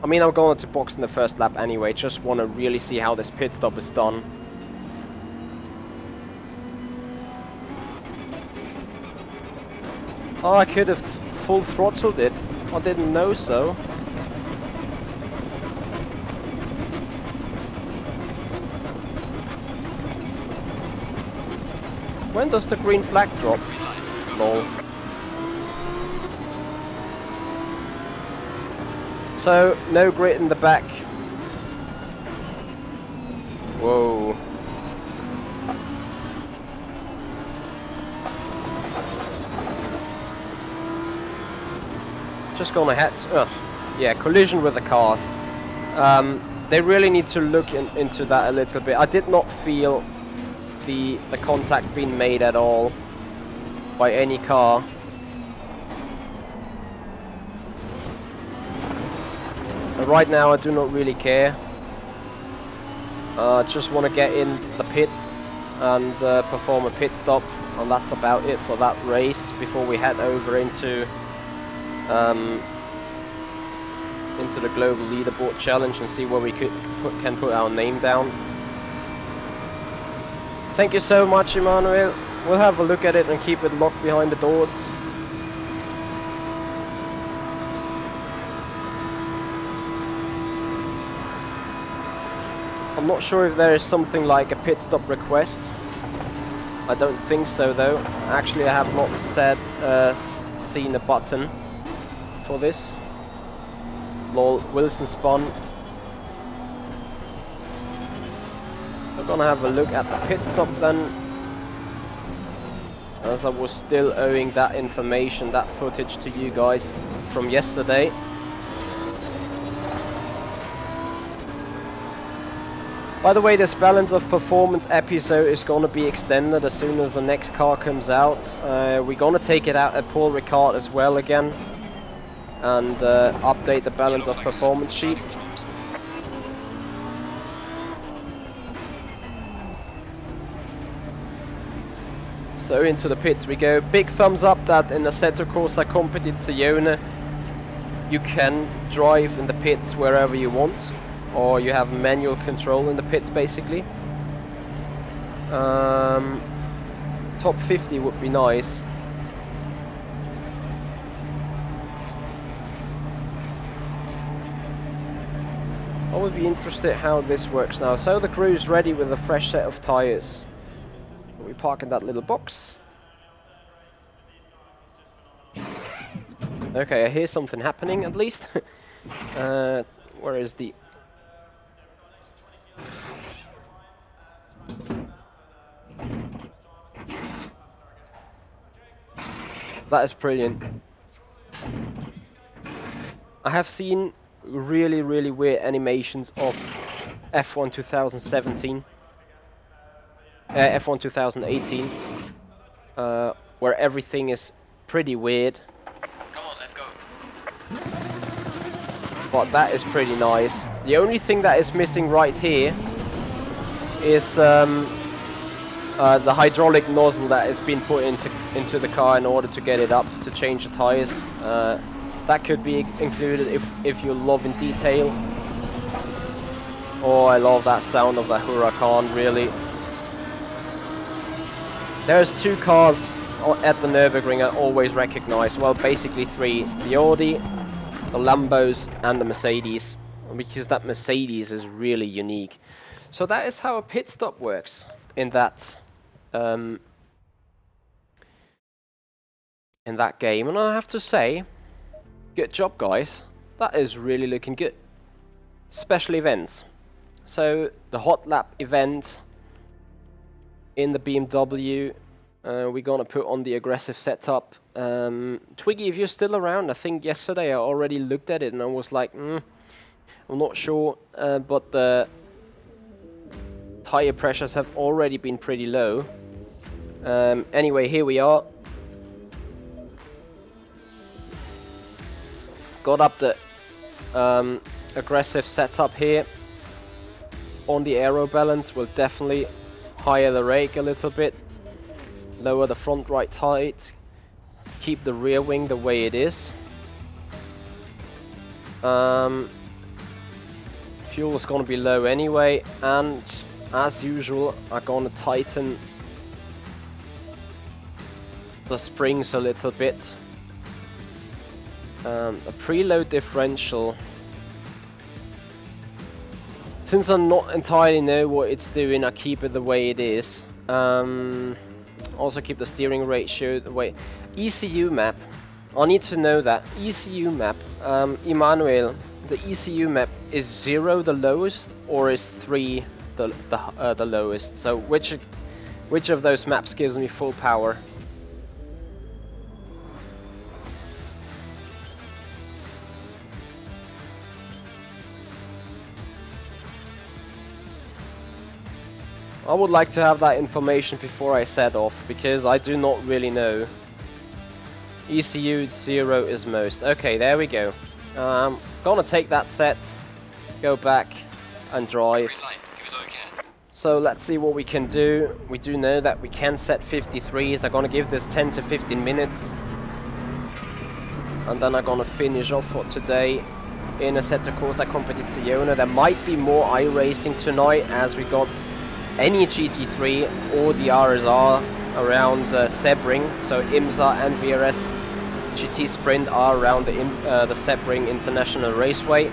Speaker 1: I mean, I'm going to box in the first lap anyway, just want to really see how this pit stop is done. Oh, I could have full throttled it. I didn't know so. When does the green flag drop? Lol. So, no grit in the back. Whoa. Just gonna yeah, collision with the cars. They really need to look into that a little bit. I did not feel the contact being made at all by any car. And right now I do not really care. Just want to get in the pit and perform a pit stop, and that's about it for that race before we head over into the global leaderboard challenge and see where we can put our name down. Thank you so much, Emmanuel. We'll have a look at it and keep it locked behind the doors. I'm not sure if there is something like a pit stop request. I don't think so though. Actually, I have not seen a button for this. Lol, Wilson spun. We're gonna have a look at the pit stop then, as I was still owing that information, that footage to you guys from yesterday. By the way, this balance of performance episode is going to be extended as soon as the next car comes out. We're going to take it out at Paul Ricard as well again, and update the balance of performance sheet. So into the pits we go. Big thumbs up that in Assetto Corsa Competizione you can drive in the pits wherever you want, or you have manual control in the pits basically. Top 50 would be nice. I would be interested how this works now. So the crew's ready with a fresh set of tires. We park in that little box. Okay, I hear something happening at least. Where is the... That is brilliant. I have seen really weird animations of F1 2017. F1 2018, where everything is pretty weird.
Speaker 2: Come on, let's go.
Speaker 1: But that is pretty nice. The only thing that is missing right here is the hydraulic nozzle that has been put into the car in order to get it up to change the tires. That could be included if you love in detail. Oh, I love that sound of the Huracan, really. There's two cars at the Nürburgring I always recognize. Well, basically three: the Audi, the Lambos, and the Mercedes. Because that Mercedes is really unique. So that is how a pit stop works in that game. And I have to say, good job, guys. That is really looking good. Special events. So the hot lap event in the BMW, we're gonna put on the aggressive setup. Twiggy, if you're still around, I think yesterday I already looked at it and I was like, I'm not sure, but the tire pressures have already been pretty low. Anyway, here we are. Got up the aggressive setup here. On the aero balance, we'll definitely higher the rake a little bit, lower the front right tight, keep the rear wing the way it is. Fuel is going to be low anyway, and as usual I'm going to tighten the springs a little bit. A preload differential, since I not entirely know what it's doing, I keep it the way it is. Also keep the steering ratio the way. ECU map, I need to know that. ECU map, Emmanuel, the ECU map, is 0 the lowest or is 3 the lowest? So which of those maps gives me full power? I would like to have that information before I set off, because I do not really know. ECU 0 is most. Okay, there we go. Gonna take that set, go back and drive. So let's see what we can do. We do know that we can set 53s. I'm gonna give this 10 to 15 minutes. And then I'm gonna finish off for today in Assetto Corsa Competizione. There might be more iRacing tonight, as we got any GT3 or the RSR around Sebring. So IMSA and VRS GT Sprint are around the Sebring International Raceway.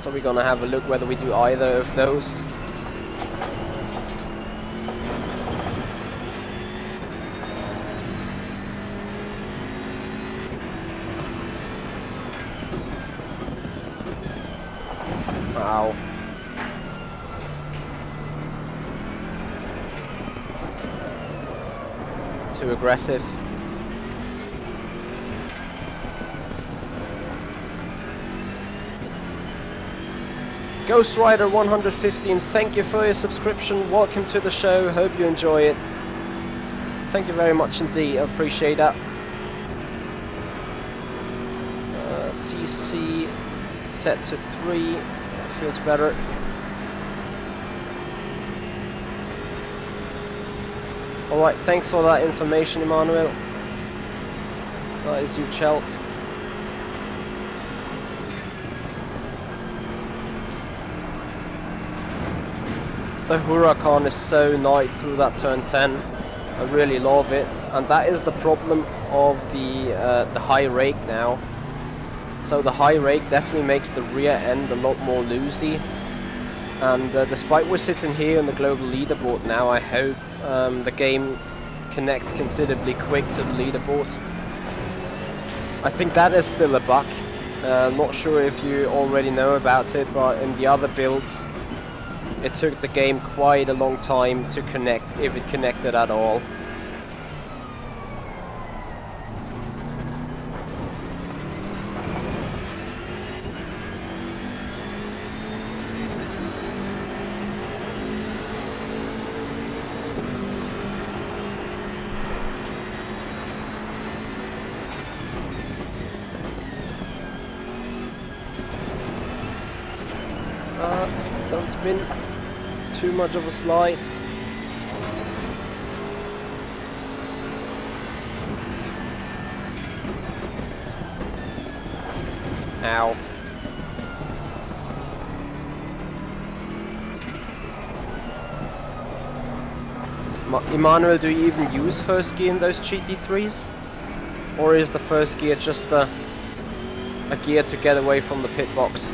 Speaker 1: So we're gonna have a look whether we do either of those. Wow. Too aggressive. Ghost Rider 115, thank you for your subscription. Welcome to the show. Hope you enjoy it. Thank you very much indeed. I appreciate that. TC set to 3. That feels better. Alright, thanks for that information, Emmanuel. That is huge help. The Huracan is so nice through that turn 10. I really love it, and that is the problem of the high rake now. So the high rake definitely makes the rear end a lot more loosey. And despite we're sitting here in the global leaderboard now, I hope the game connects considerably quick to the leaderboard. I think that is still a bug. Not sure if you already know about it, but in the other builds it took the game quite a long time to connect, if it connected at all. Don't spin too much of a slide. Ow. Emmanuel, do you even use first gear in those GT3s? Or is the first gear just a gear to get away from the pit box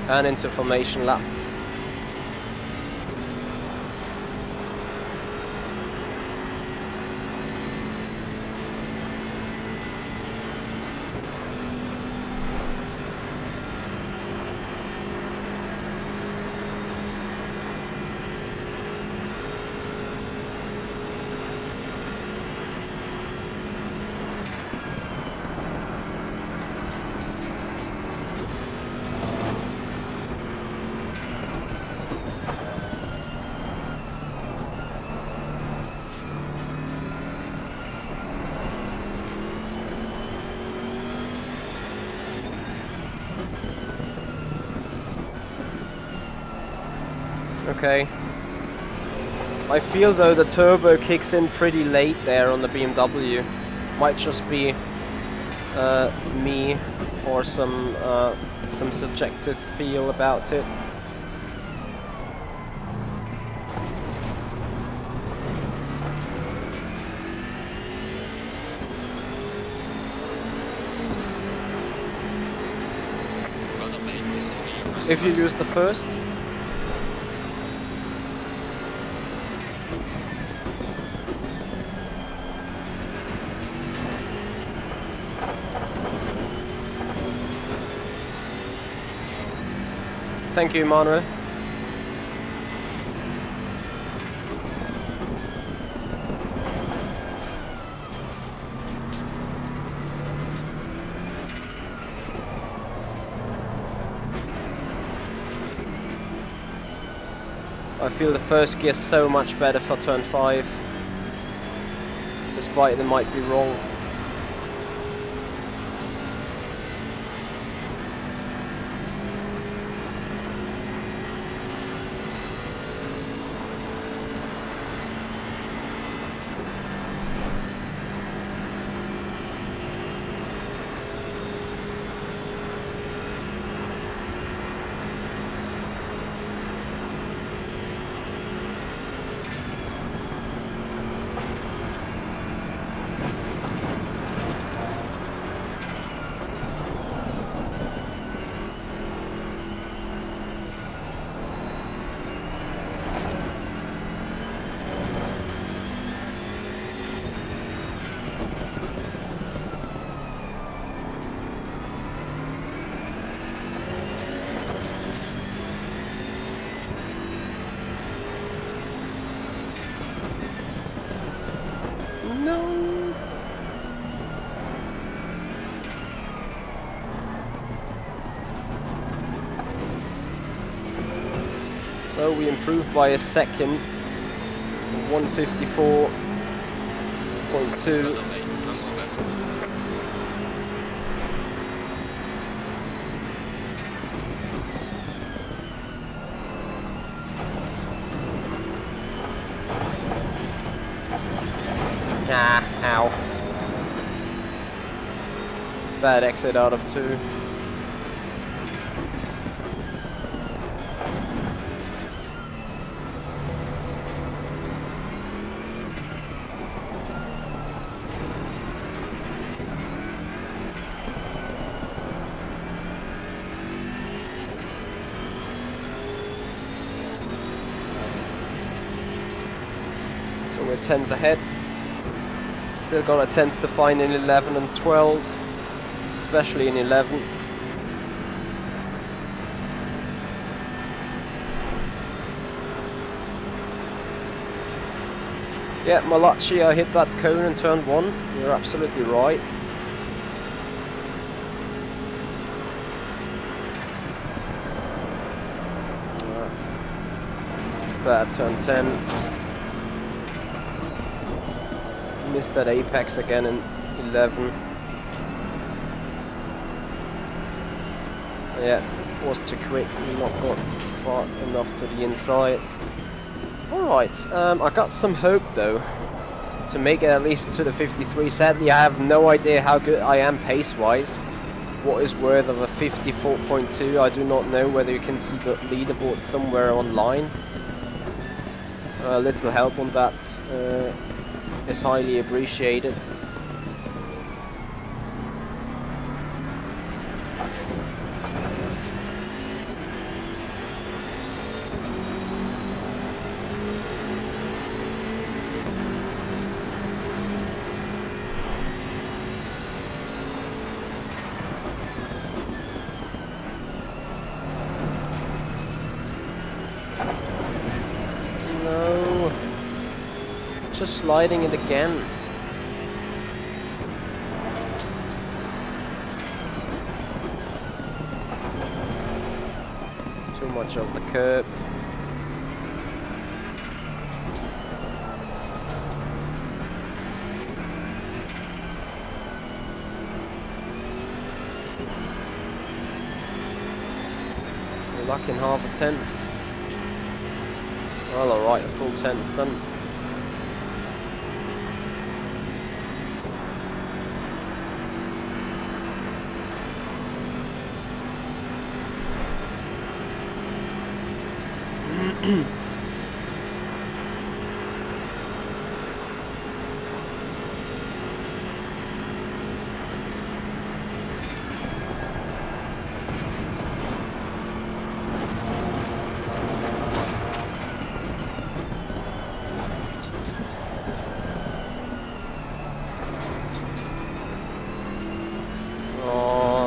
Speaker 1: and into formation lap? Okay. I feel though the turbo kicks in pretty late there on the BMW. Might just be me or some subjective feel about it. If you use the first. Thank you, Emmanuel. I feel the first gear so much better for turn 5, despite they might be wrong. So we improved by a second. 154.2.
Speaker 2: That's not bad.
Speaker 1: Ah, ow. Bad exit out of 2. So we're 10th ahead. Still got a 10th to find in 11 and 12, especially in 11. Yeah, Malachi, I hit that cone in turn 1. You're absolutely right. Bad turn 10. Missed that apex again in 11. Yeah, was too quick, not got far enough to the inside. Alright, I got some hope though to make it at least to the 53. Sadly, I have no idea how good I am pace wise. What is worth of a 54.2? I do not know whether you can see the leaderboard somewhere online. A little help on that is highly appreciated. No, just sliding it again. Too much of the curb. We're lucky in half a tenth. Well, alright, a full 10th then.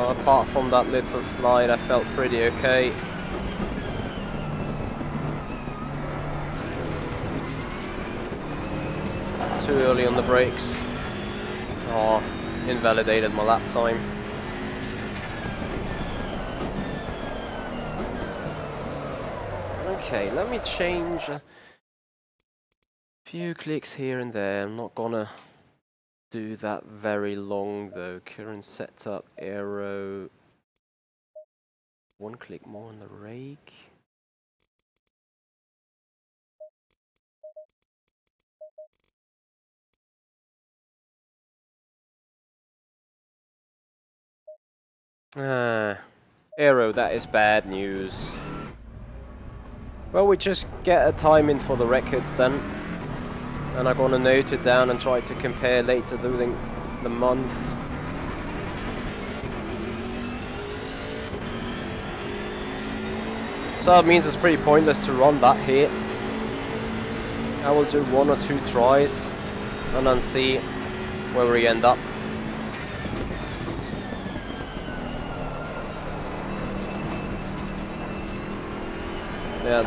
Speaker 1: Apart from that little slide, I felt pretty okay. Too early on the brakes. Oh, invalidated my lap time. Okay, let me change a few clicks here and there. I'm not gonna do that very long though. Current setup, aero. One click more on the rake. Aero, that is bad news. Well, we just get a time in for the records then. And I'm gonna note it down and try to compare later during the month. So that means it's pretty pointless to run that here. I will do 1 or 2 tries and then see where we end up. Yeah, I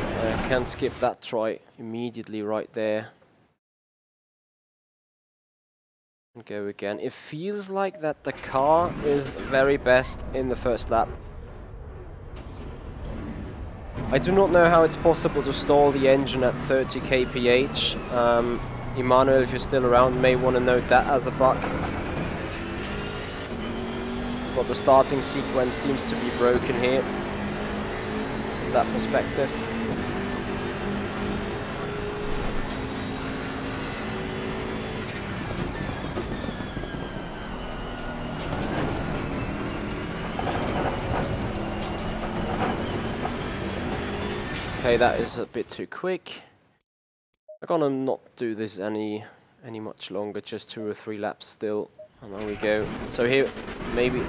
Speaker 1: can skip that try immediately right there. And go again. It feels like that the car is very best in the first lap. I do not know how it's possible to stall the engine at 30 kph. Emmanuel, if you're still around, may want to note that as a bug. But the starting sequence seems to be broken here, from that perspective. Okay, that is a bit too quick. I'm gonna not do this any much longer, just 2 or 3 laps still, and there we go. So here, maybe,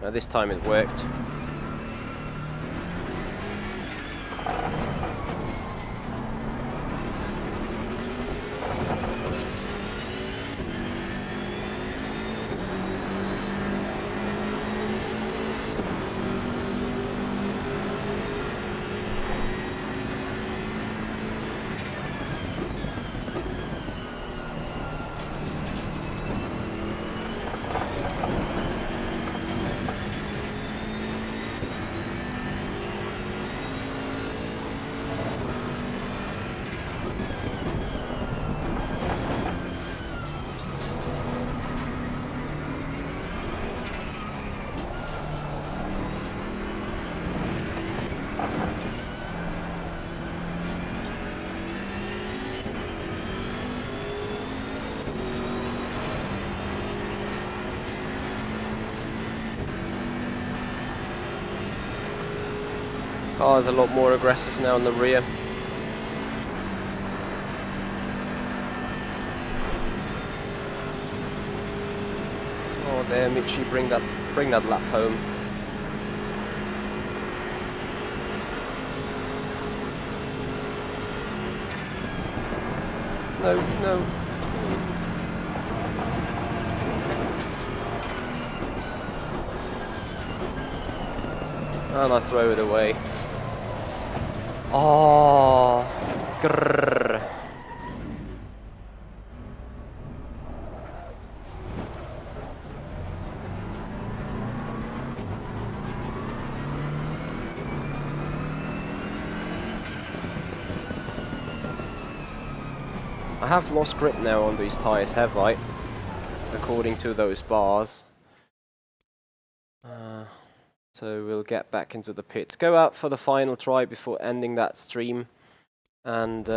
Speaker 1: this time it worked. Car's a lot more aggressive now in the rear. Oh there, Michi, bring that lap home. No. And I throw it away. Oh, grrr. I have lost grip now on these tyres, have I? According to those bars. So we'll get back into the pits. Go out for the final try before ending that stream. And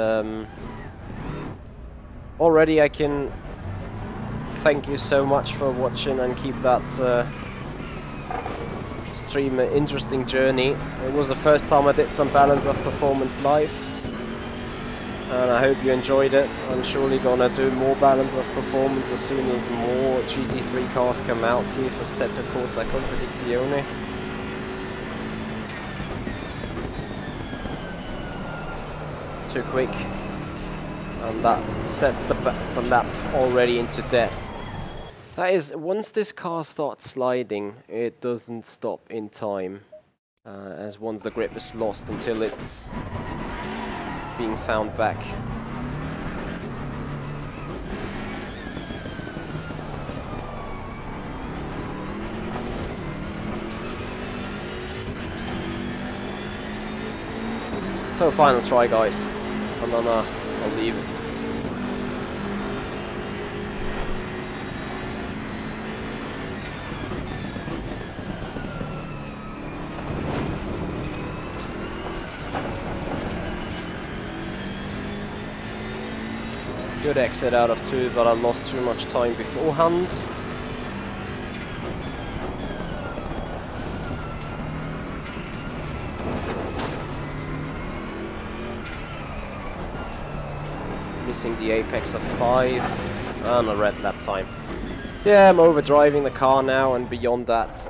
Speaker 1: already I can thank you so much for watching and keep that stream an interesting journey. It was the first time I did some balance of performance live. And I hope you enjoyed it. I'm surely gonna do more balance of performance as soon as more GT3 cars come out here for Assetto Corsa Competizione. Too quick, and that sets the lap already into death. That is, once this car starts sliding, it doesn't stop in time, as once the grip is lost until it's being found back. So final try, guys. And then I'll leave it. Good exit out of 2, but I lost too much time beforehand. Missing the apex of 5 and a red lap time. Yeah, I'm overdriving the car now, and beyond that,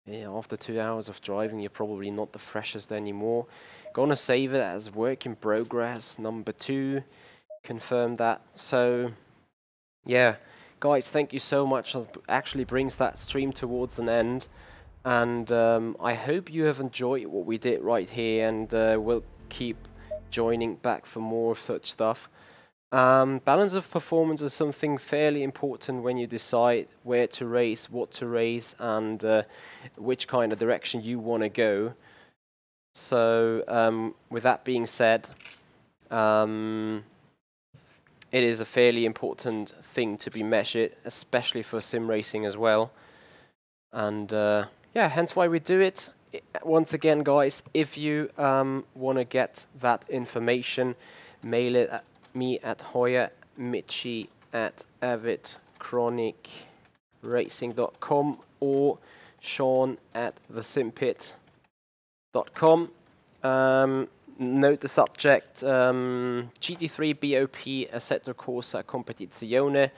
Speaker 1: yeah, after 2 hours of driving, you're probably not the freshest anymore. Gonna save it as work in progress number 2. Confirm that. So, yeah, guys, thank you so much. It actually brings that stream towards an end. And I hope you have enjoyed what we did right here, and we'll keep joining back for more of such stuff. Balance of performance is something fairly important when you decide where to race, what to race, and which kind of direction you want to go. So, with that being said, it is a fairly important thing to be measured, especially for sim racing as well. And yeah, hence why we do it. Once again, guys, if you want to get that information, mail it at me at Hoya, Michi at avidchronicracing.com or Sean at thesimpit.com. Note the subject GT3 BoP Assetto Corsa Competizione,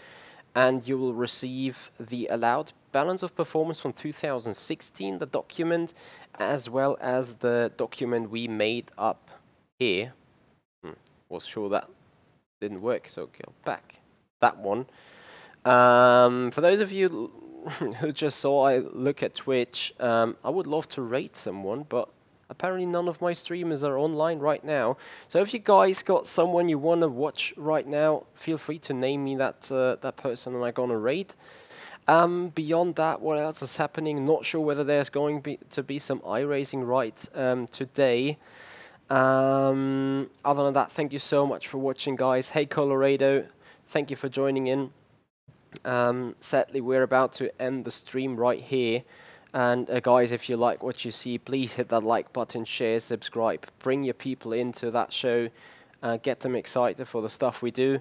Speaker 1: and you will receive the allowed balance of performance from 2016, the document, as well as the document we made up here. Was sure that didn't work, so go back. That one. For those of you who just saw I look at Twitch, I would love to rate someone, but apparently none of my streamers are online right now. So if you guys got someone you want to watch right now, feel free to name me that person and I'm gonna rate. Beyond that, what else is happening? Not sure whether there's going to be some iRacing rights today. Other than that, thank you so much for watching, guys. Hey Colorado, thank you for joining in. Sadly, we're about to end the stream right here. And guys, if you like what you see, please hit that like button, share, subscribe. Bring your people into that show. Get them excited for the stuff we do.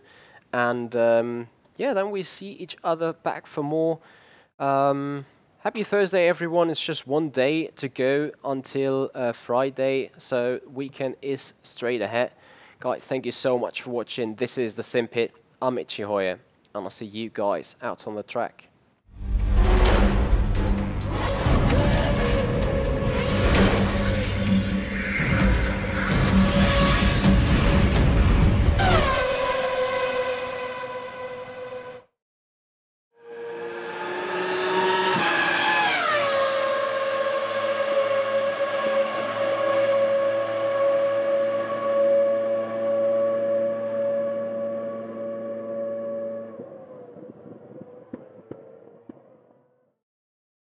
Speaker 1: And yeah, then we see each other back for more. Happy Thursday, everyone. It's just one day to go until Friday. So weekend is straight ahead. Guys, thank you so much for watching. This is the Sim Pit. I'm Michi Hoya, and I'll see you guys out on the track.